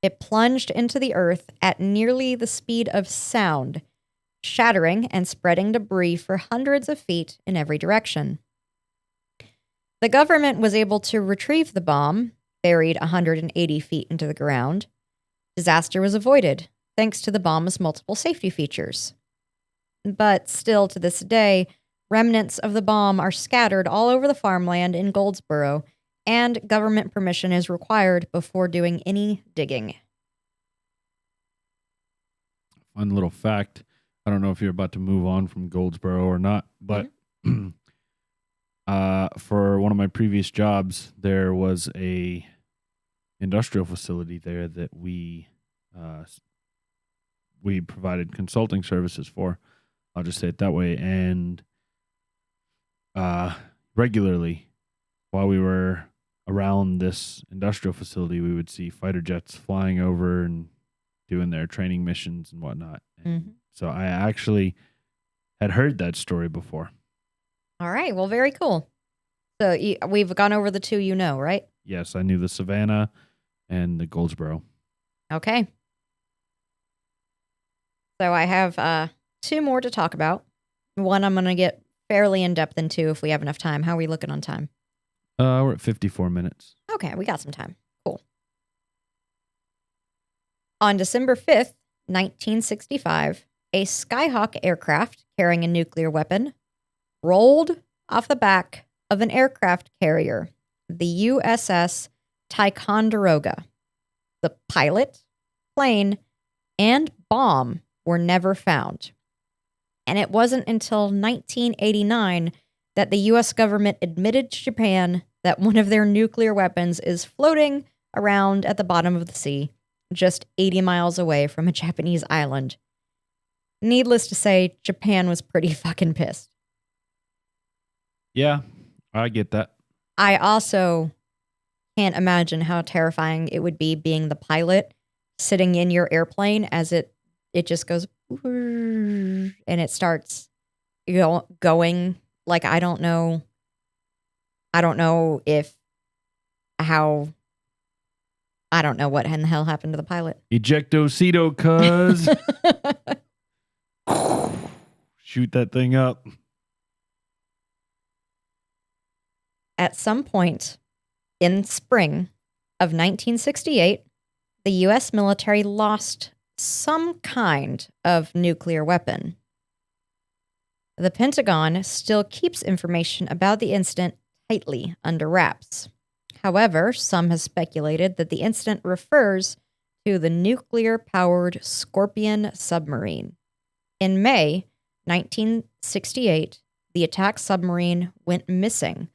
It plunged into the earth at nearly the speed of sound, shattering and spreading debris for hundreds of feet in every direction. The government was able to retrieve the bomb, buried 180 feet into the ground. Disaster was avoided, thanks to the bomb's multiple safety features. But still to this day, remnants of the bomb are scattered all over the farmland in Goldsboro, and government permission is required before doing any digging. Fun little fact. I don't know if you're about to move on from Goldsboro or not, but for one of my previous jobs, there was a industrial facility there that we provided consulting services for. I'll just say it that way. And regularly, while we were around this industrial facility, we would see fighter jets flying over and doing their training missions and whatnot. And so I actually had heard that story before. All right. Well, very cool. So we've gone over the 2 right? Yes, I knew the Savannah and the Goldsboro. Okay. So I have 2 more to talk about. One I'm going to get fairly in-depth into if we have enough time. How are we looking on time? We're at 54 minutes. Okay, we got some time. Cool. On December 5th, 1965, a Skyhawk aircraft carrying a nuclear weapon rolled off the back of an aircraft carrier, the USS Ticonderoga. The pilot, plane, and bomb were never found. And it wasn't until 1989 that the U.S. government admitted to Japan that one of their nuclear weapons is floating around at the bottom of the sea, just 80 miles away from a Japanese island. Needless to say, Japan was pretty fucking pissed. Yeah, I get that. I also can't imagine how terrifying it would be being the pilot sitting in your airplane as it just goes and it starts going. Like, I don't know if how I don't know what in the hell happened to the pilot. Ejectocito, cuz. Shoot that thing up. At some point in spring of 1968, the U.S. military lost some kind of nuclear weapon. The Pentagon still keeps information about the incident tightly under wraps. However, some have speculated that the incident refers to the nuclear-powered Scorpion submarine. In May 1968, the attack submarine went missing,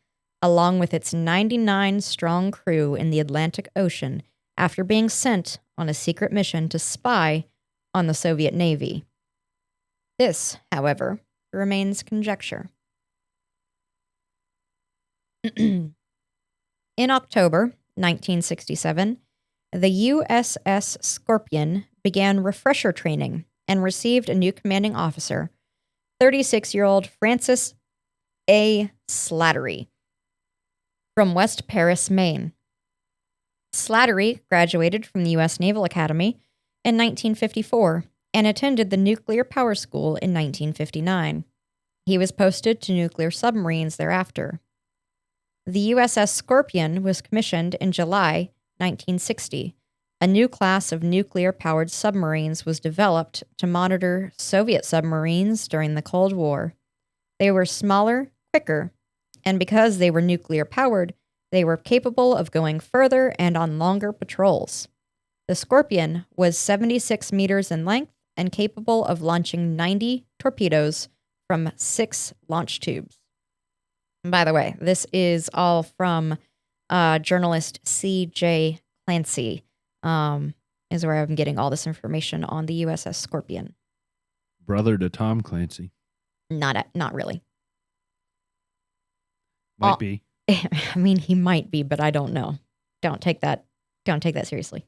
along with its 99-strong crew in the Atlantic Ocean after being sent on a secret mission to spy on the Soviet Navy. This, however, remains conjecture. In October 1967, the USS Scorpion began refresher training and received a new commanding officer, 36-year-old Francis A. Slattery, from West Paris, Maine. Slattery graduated from the U.S. Naval Academy in 1954 and attended the Nuclear Power School in 1959. He was posted to nuclear submarines thereafter. The USS Scorpion was commissioned in July 1960. A new class of nuclear-powered submarines was developed to monitor Soviet submarines during the Cold War. They were smaller, quicker, and because they were nuclear-powered, they were capable of going further and on longer patrols. The Scorpion was 76 meters in length and capable of launching 90 torpedoes from 6 launch tubes. And by the way, this is all from journalist C.J. Clancy, is where I'm getting all this information on the USS Scorpion. Brother to Tom Clancy. Not really. Might be. I mean, he might be, but I don't know. Don't take that seriously.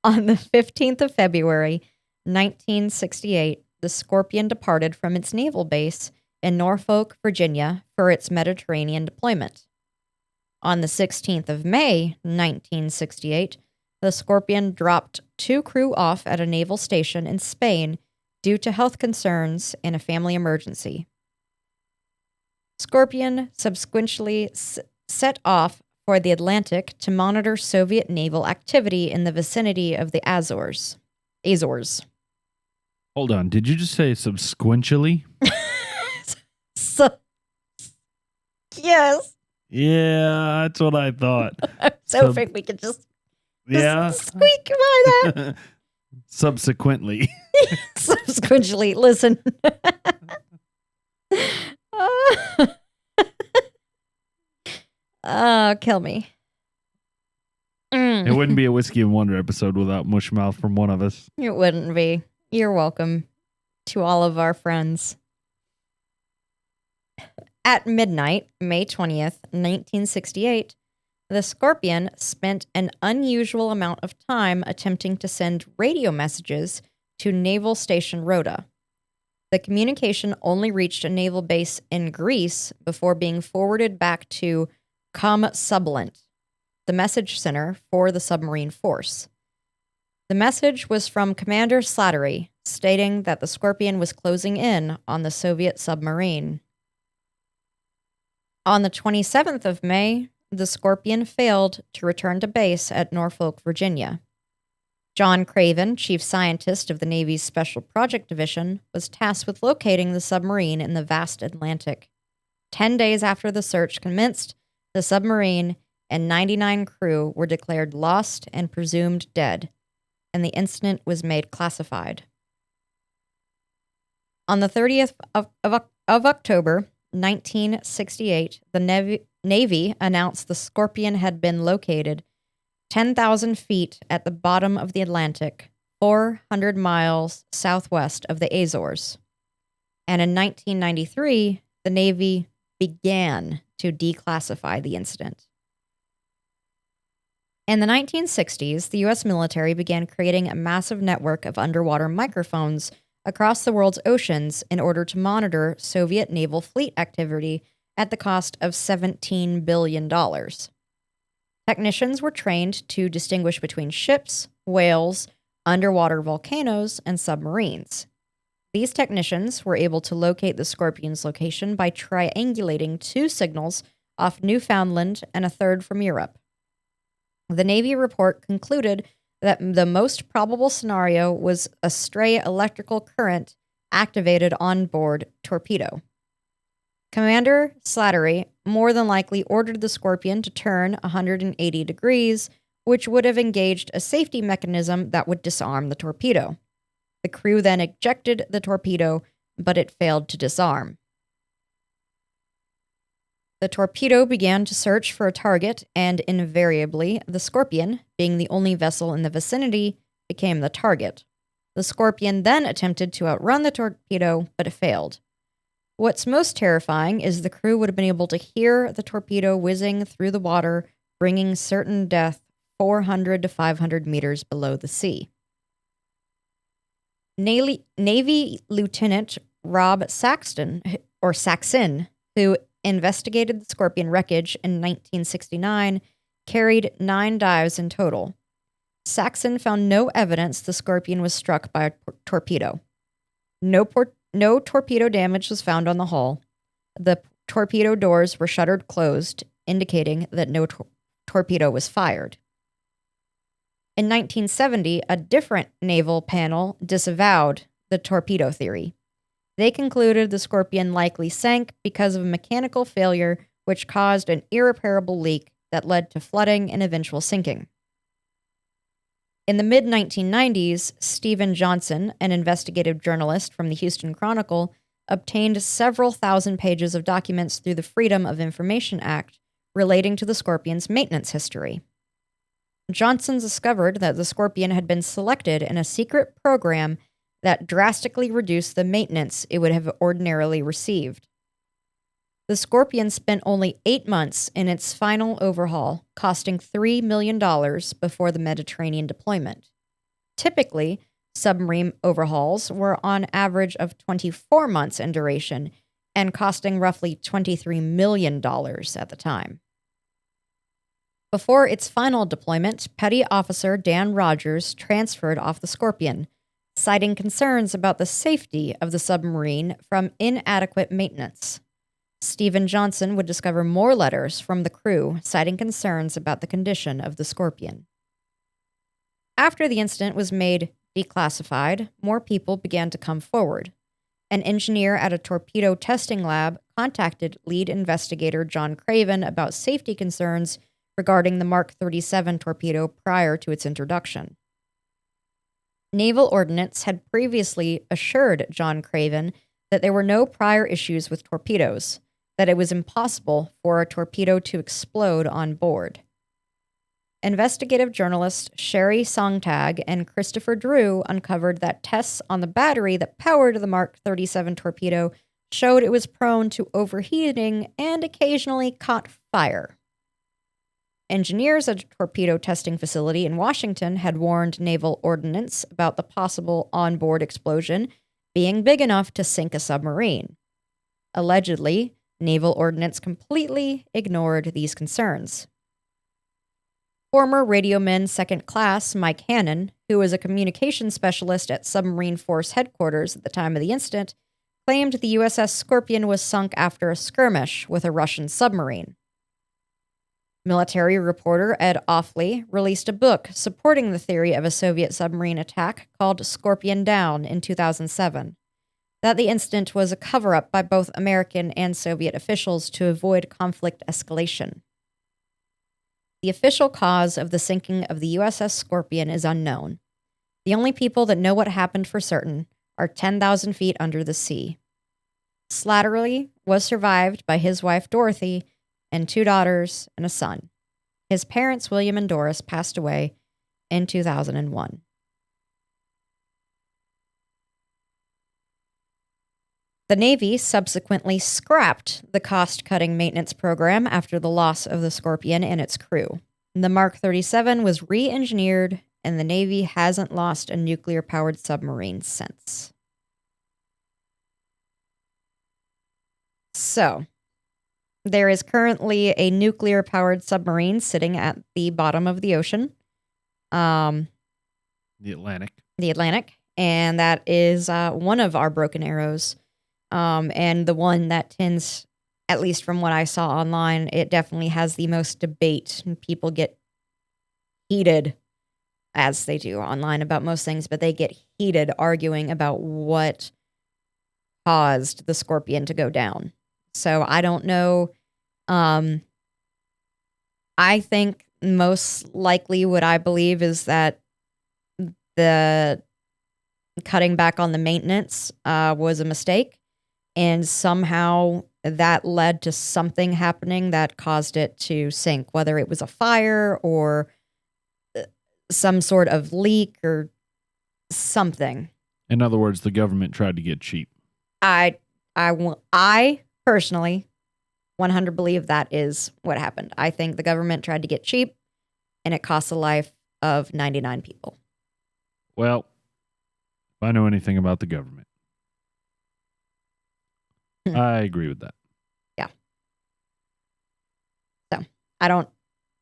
On the 15th of February, 1968, the Scorpion departed from its naval base in Norfolk, Virginia, for its Mediterranean deployment. On the 16th of May, 1968, the Scorpion dropped 2 crew off at a naval station in Spain due to health concerns and a family emergency. Scorpion subsequently set off for the Atlantic to monitor Soviet naval activity in the vicinity of the Azores. Hold on. Did you just say subsequently? Yes. Yeah, that's what I thought. I was hoping we could just Yeah. squeak by that. Subsequently. Subsequently, listen. Kill me. It wouldn't be a Whiskey and Wonder episode without Mushmouth from one of us. It wouldn't be. You're welcome to all of our friends. At midnight, May 20th, 1968, the Scorpion spent an unusual amount of time attempting to send radio messages to Naval Station Rota. The communication only reached a naval base in Greece before being forwarded back to ComSublant, the message center for the submarine force. The message was from Commander Slattery, stating that the Scorpion was closing in on the Soviet submarine. On the 27th of May, the Scorpion failed to return to base at Norfolk, Virginia. John Craven, chief scientist of the Navy's Special Project Division, was tasked with locating the submarine in the vast Atlantic. 10 days after the search commenced, the submarine and 99 crew were declared lost and presumed dead, and the incident was made classified. On the 30th of October, 1968, the Navy announced the Scorpion had been located 10,000 feet at the bottom of the Atlantic, 400 miles southwest of the Azores. And in 1993, the Navy began to declassify the incident. In the 1960s, the U.S. military began creating a massive network of underwater microphones across the world's oceans in order to monitor Soviet naval fleet activity at the cost of $17 billion. Technicians were trained to distinguish between ships, whales, underwater volcanoes, and submarines. These technicians were able to locate the Scorpion's location by triangulating 2 signals off Newfoundland and a third from Europe. The Navy report concluded that the most probable scenario was a stray electrical current activated on board torpedo. Commander Slattery more than likely ordered the Scorpion to turn 180 degrees, which would have engaged a safety mechanism that would disarm the torpedo. The crew then ejected the torpedo, but it failed to disarm. The torpedo began to search for a target, and invariably, the Scorpion, being the only vessel in the vicinity, became the target. The Scorpion then attempted to outrun the torpedo, but it failed. What's most terrifying is the crew would have been able to hear the torpedo whizzing through the water, bringing certain death 400 to 500 meters below the sea. Navy Lieutenant Rob Saxon, who investigated the Scorpion wreckage in 1969, carried 9 dives in total. Saxon found no evidence the Scorpion was struck by a torpedo. No torpedo damage was found on the hull. The torpedo doors were shuttered closed, indicating that no torpedo was fired. In 1970, a different naval panel disavowed the torpedo theory. They concluded the Scorpion likely sank because of a mechanical failure which caused an irreparable leak that led to flooding and eventual sinking. In the mid-1990s, Stephen Johnson, an investigative journalist from the Houston Chronicle, obtained several thousand pages of documents through the Freedom of Information Act relating to the Scorpion's maintenance history. Johnson discovered that the Scorpion had been selected in a secret program that drastically reduced the maintenance it would have ordinarily received. The Scorpion spent only 8 months in its final overhaul, costing $3 million before the Mediterranean deployment. Typically, submarine overhauls were on average of 24 months in duration and costing roughly $23 million at the time. Before its final deployment, Petty Officer Dan Rogers transferred off the Scorpion, citing concerns about the safety of the submarine from inadequate maintenance. Stephen Johnson would discover more letters from the crew citing concerns about the condition of the Scorpion. After the incident was made declassified, more people began to come forward. An engineer at a torpedo testing lab contacted lead investigator John Craven about safety concerns regarding the Mark 37 torpedo prior to its introduction. Naval Ordnance had previously assured John Craven that there were no prior issues with torpedoes, that it was impossible for a torpedo to explode on board. Investigative journalists Sherry Sontag and Christopher Drew uncovered that tests on the battery that powered the Mark 37 torpedo showed it was prone to overheating and occasionally caught fire. Engineers at a torpedo testing facility in Washington had warned Naval Ordnance about the possible onboard explosion being big enough to sink a submarine. Allegedly, Naval Ordnance completely ignored these concerns. Former Radioman Second Class Mike Hannon, who was a communications specialist at Submarine Force Headquarters at the time of the incident, claimed the USS Scorpion was sunk after a skirmish with a Russian submarine. Military reporter Ed Offley released a book supporting the theory of a Soviet submarine attack called Scorpion Down in 2007, that the incident was a cover-up by both American and Soviet officials to avoid conflict escalation. The official cause of the sinking of the USS Scorpion is unknown. The only people that know what happened for certain are 10,000 feet under the sea. Slattery was survived by his wife Dorothy and 2 daughters and a son. His parents, William and Doris, passed away in 2001. The Navy subsequently scrapped the cost-cutting maintenance program after the loss of the Scorpion and its crew. The Mark 37 was re-engineered, and the Navy hasn't lost a nuclear-powered submarine since. So, there is currently a nuclear-powered submarine sitting at the bottom of the ocean, The Atlantic. the Atlantic, and that is one of our broken arrows. And the one that tends, at least from what I saw online, it definitely has the most debate. And people get heated, as they do online about most things, but they get heated arguing about what caused the Scorpion to go down. So I don't know. I think most likely what I believe is that the cutting back on the maintenance was a mistake. And somehow that led to something happening that caused it to sink, whether it was a fire or some sort of leak or something. In other words, the government tried to get cheap. I personally 100 believe that is what happened. I think the government tried to get cheap and it cost the life of 99 people. Well, if I know anything about the government, I agree with that. Yeah. So I don't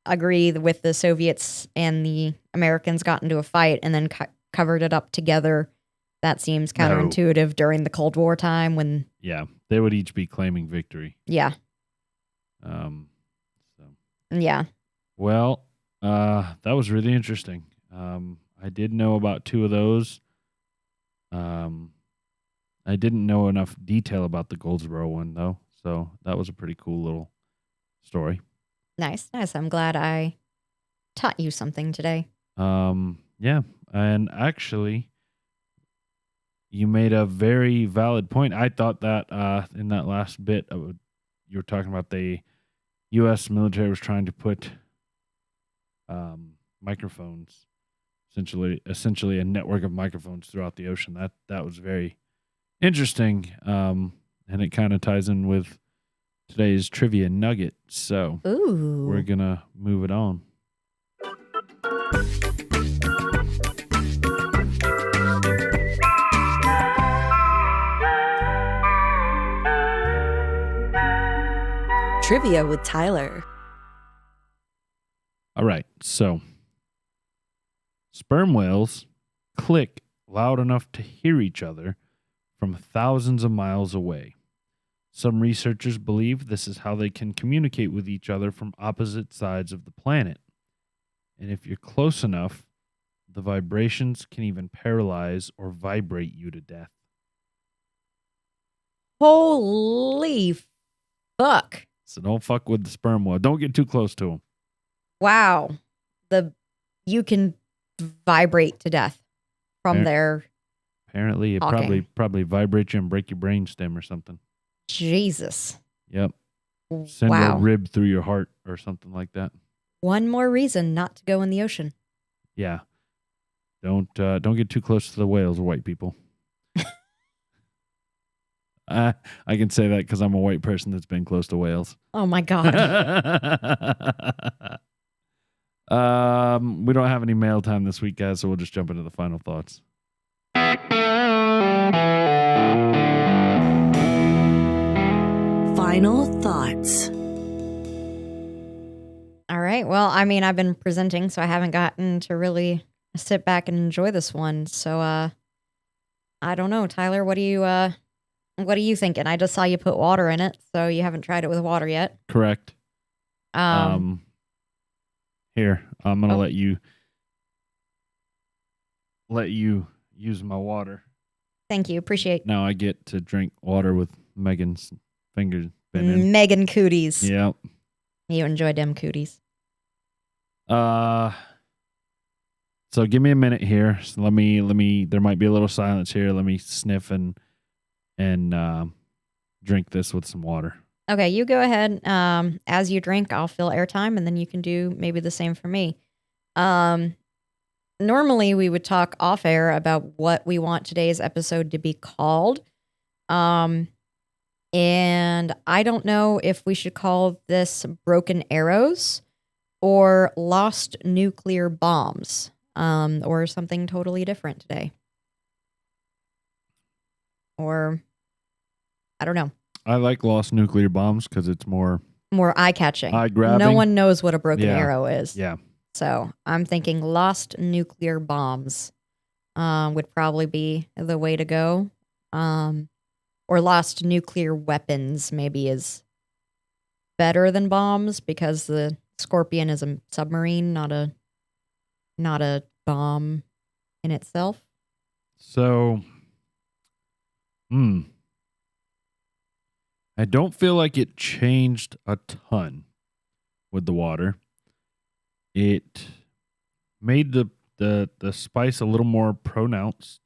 agree with the Soviets and the Americans got into a fight and then covered it up together. That seems counterintuitive during the Cold War time when... Yeah, they would each be claiming victory. Yeah. Yeah. Well, that was really interesting. I did know about two of those. I didn't know enough detail about the Goldsboro one, though. So that was a pretty cool little story. Nice. I'm glad I taught you something today. Yeah. And actually, you made a very valid point. I thought that in that last bit, you were talking about the U.S. military was trying to put microphones, essentially a network of microphones throughout the ocean. That was very interesting, and it kind of ties in with today's trivia nugget. So we're gonna move it on. Trivia with Tyler. All right, so sperm whales click loud enough to hear each other from thousands of miles away. Some researchers believe this is how they can communicate with each other from opposite sides of the planet. And if you're close enough, the vibrations can even paralyze or vibrate you to death. Holy fuck. So don't fuck with the sperm whale. Don't get too close to them. Wow. You can vibrate to death from their... Apparently, it talking. probably vibrates you and break your brain stem or something. Jesus. Yep. Send Wow. a rib through your heart or something like that. One more reason not to go in the ocean. Yeah. Don't get too close to the whales, white people. I can say that because I'm a white person that's been close to whales. Oh my God. We don't have any mail time this week, guys, so we'll just jump into the final thoughts. Final thoughts. All right. Well, I mean, I've been presenting, so I haven't gotten to really sit back and enjoy this one. So, I don't know, Tyler. What are you thinking? I just saw you put water in it, so you haven't tried it with water yet. Correct. Here, I'm gonna let you use my water. Thank you. Appreciate. Now I get to drink water with Megan's fingers been in. Megan cooties. Yeah. You enjoyed them cooties. So give me a minute here. So let me there might be a little silence here. Let me sniff and drink this with some water. Okay, you go ahead. As you drink, I'll fill airtime, and then you can do maybe the same for me. Normally, we would talk off air about what we want today's episode to be called. And I don't know if we should call this broken arrows or lost nuclear bombs, or something totally different today. Or I don't know. I like lost nuclear bombs because it's more More eye-catching. eye-grabbing. No one knows what a broken Yeah. arrow is. Yeah. So I'm thinking lost nuclear bombs would probably be the way to go. Or lost nuclear weapons maybe is better than bombs because the Scorpion is a submarine, not a bomb in itself. So, I don't feel like it changed a ton with the water. It made the spice a little more pronounced.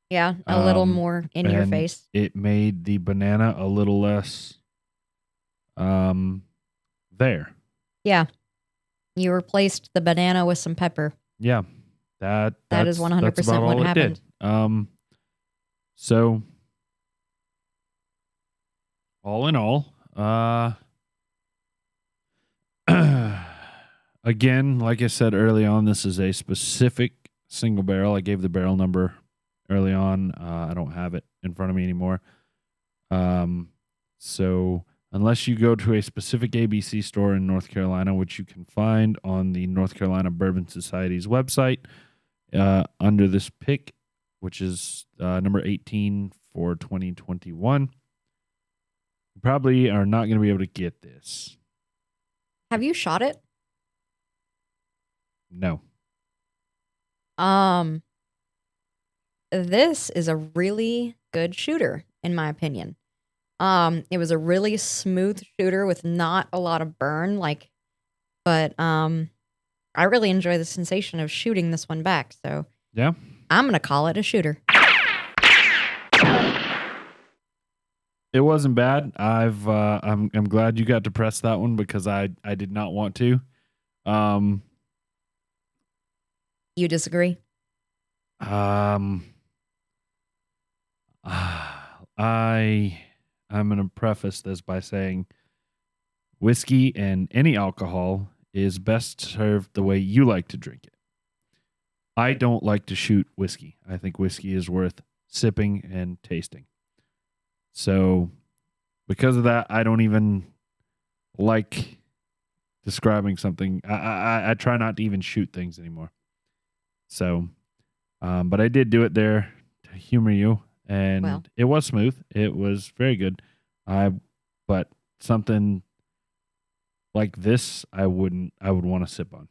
Yeah, a little more in your and face. It made the banana a little less there. Yeah. You replaced the banana with some pepper. Yeah. That is 100% that's about what all happened. It did. So all in all, again, like I said early on, this is a specific single barrel. I gave the barrel number early on. I don't have it in front of me anymore. So unless you go to a specific ABC store in North Carolina, which you can find on the North Carolina Bourbon Society's website, under this pick, which is number 18 for 2021, you probably are not going to be able to get this. Have you shot it? No. This is a really good shooter, in my opinion. It was a really smooth shooter with not a lot of burn, but I really enjoy the sensation of shooting this one back. So Yeah. I'm gonna call it a shooter. It wasn't bad. I'm glad you got to press that one because I did not want to. You disagree? I'm going to preface this by saying whiskey and any alcohol is best served the way you like to drink it. I don't like to shoot whiskey. I think whiskey is worth sipping and tasting. So because of that, I don't even like describing something. I try not to even shoot things anymore. So, but I did do it there to humor you. And Well. it was smooth. It was very good. But something like this, I would want to sip on.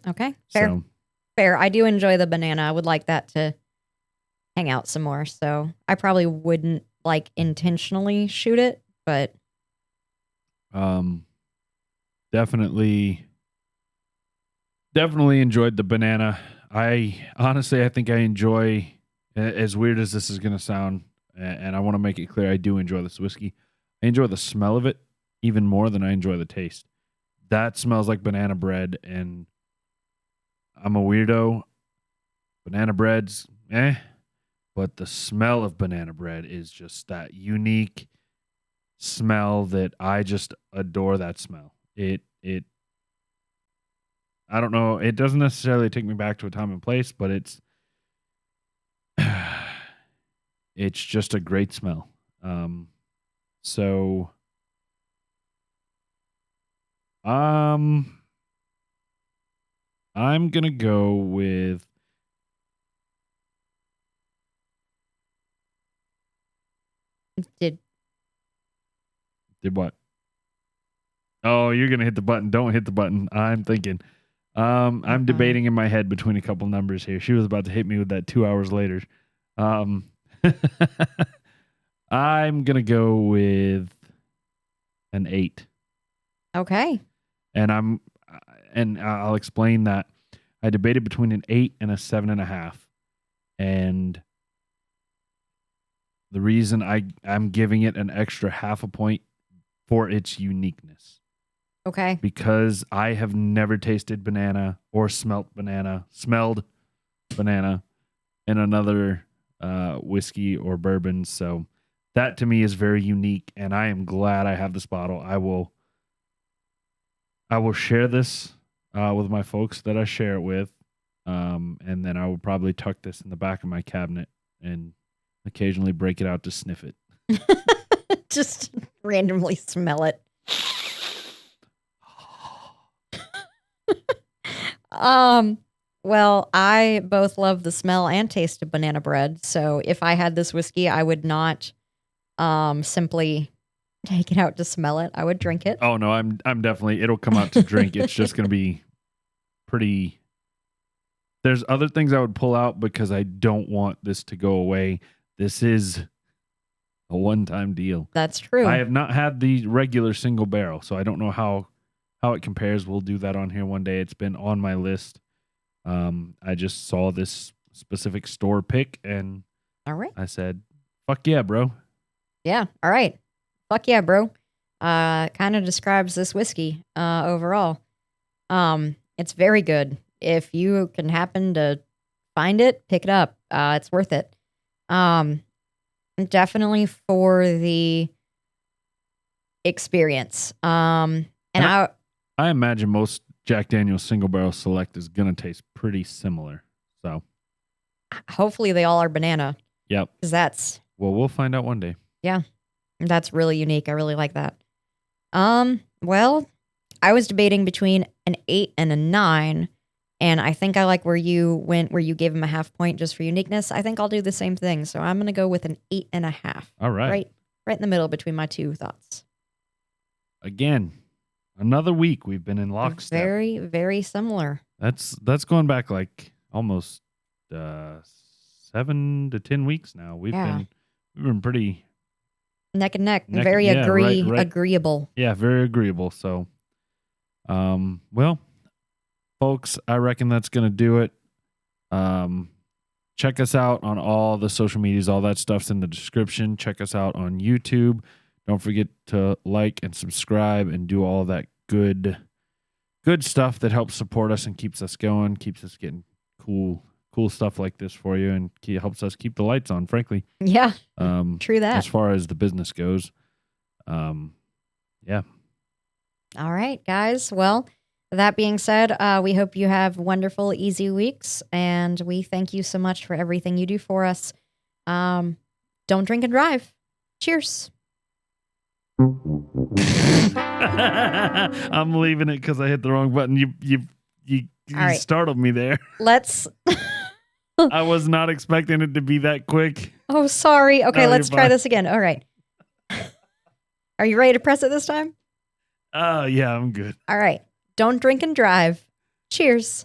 Okay, fair. So, Fair. I do enjoy the banana. I would like that to hang out some more. So I probably wouldn't intentionally shoot it, but definitely enjoyed the banana. I think I enjoy, as weird as this is going to sound, and I want to make it clear, I do enjoy this whiskey. I enjoy the smell of it even more than I enjoy the taste. That smells like banana bread, and I'm a weirdo. Banana bread's but the smell of banana bread is just that unique smell that I just adore. That smell. It I don't know. It doesn't necessarily take me back to a time and place, but it's just a great smell. So I'm gonna go with did what? Oh, you're gonna hit the button. Don't hit the button. I'm thinking. I'm debating in my head between a couple numbers here. She was about to hit me with that 2 hours later. I'm gonna go with an 8. okay. And I'll explain that. I debated between an 8 and a 7.5, and the reason I'm giving it an extra half a point for its uniqueness. Okay. Because I have never tasted banana or smelled banana in another whiskey or bourbon. So that to me is very unique, and I am glad I have this bottle. I will share this with my folks that I share it with, and then I will probably tuck this in the back of my cabinet and occasionally break it out to sniff it. Just randomly smell it. Well, I both love the smell and taste of banana bread. So if I had this whiskey, I would not simply take it out to smell it. I would drink it. Oh no, I'm definitely, it'll come out to drink. It's just going to be pretty. There's other things I would pull out because I don't want this to go away. This is a one-time deal. That's true. I have not had the regular single barrel, so I don't know how it compares. We'll do that on here one day. It's been on my list. I just saw this specific store pick, and All right. I said, "Fuck yeah, bro." Yeah. All right. Fuck yeah, bro. Kind of describes this whiskey overall. It's very good. If you can happen to find it, pick it up. It's worth it. Definitely for the experience. And I imagine most Jack Daniel's single barrel select is going to taste pretty similar. So, hopefully they all are banana. yep. Because We'll find out one day. that's really unique. I really like that. Well, I was debating between an 8 and a 9, and I think I like where you went, where you gave him a half point just for uniqueness. I think I'll do the same thing. So I'm going to go with an 8.5. All right. Right in the middle between my two thoughts. Again, another week we've been in lockstep. Very, very similar. That's going back like almost 7 to 10 weeks now. We've been pretty Neck and neck. Neck- Very yeah, right. agreeable. very agreeable. So, well, folks, I reckon that's gonna do it. Check us out on all the social medias. All that stuff's in the description. Check us out on YouTube. Don't forget to like and subscribe and do all that good stuff that helps support us and keeps us going, keeps us getting cool stuff like this for you, and helps us keep the lights on, frankly. Yeah, true As that. far as the business goes. Yeah. All right, guys. Well, that being said, we hope you have wonderful, easy weeks, and we thank you so much for everything you do for us. Don't drink and drive. Cheers. I'm leaving it because I hit the wrong button. You All right. startled me there. Let's. I was not expecting it to be that quick. Oh, sorry. Okay, No, let's you're try fine. this again. All right. Are you ready to press it this time? Yeah, I'm good. All right. Don't drink and drive. Cheers.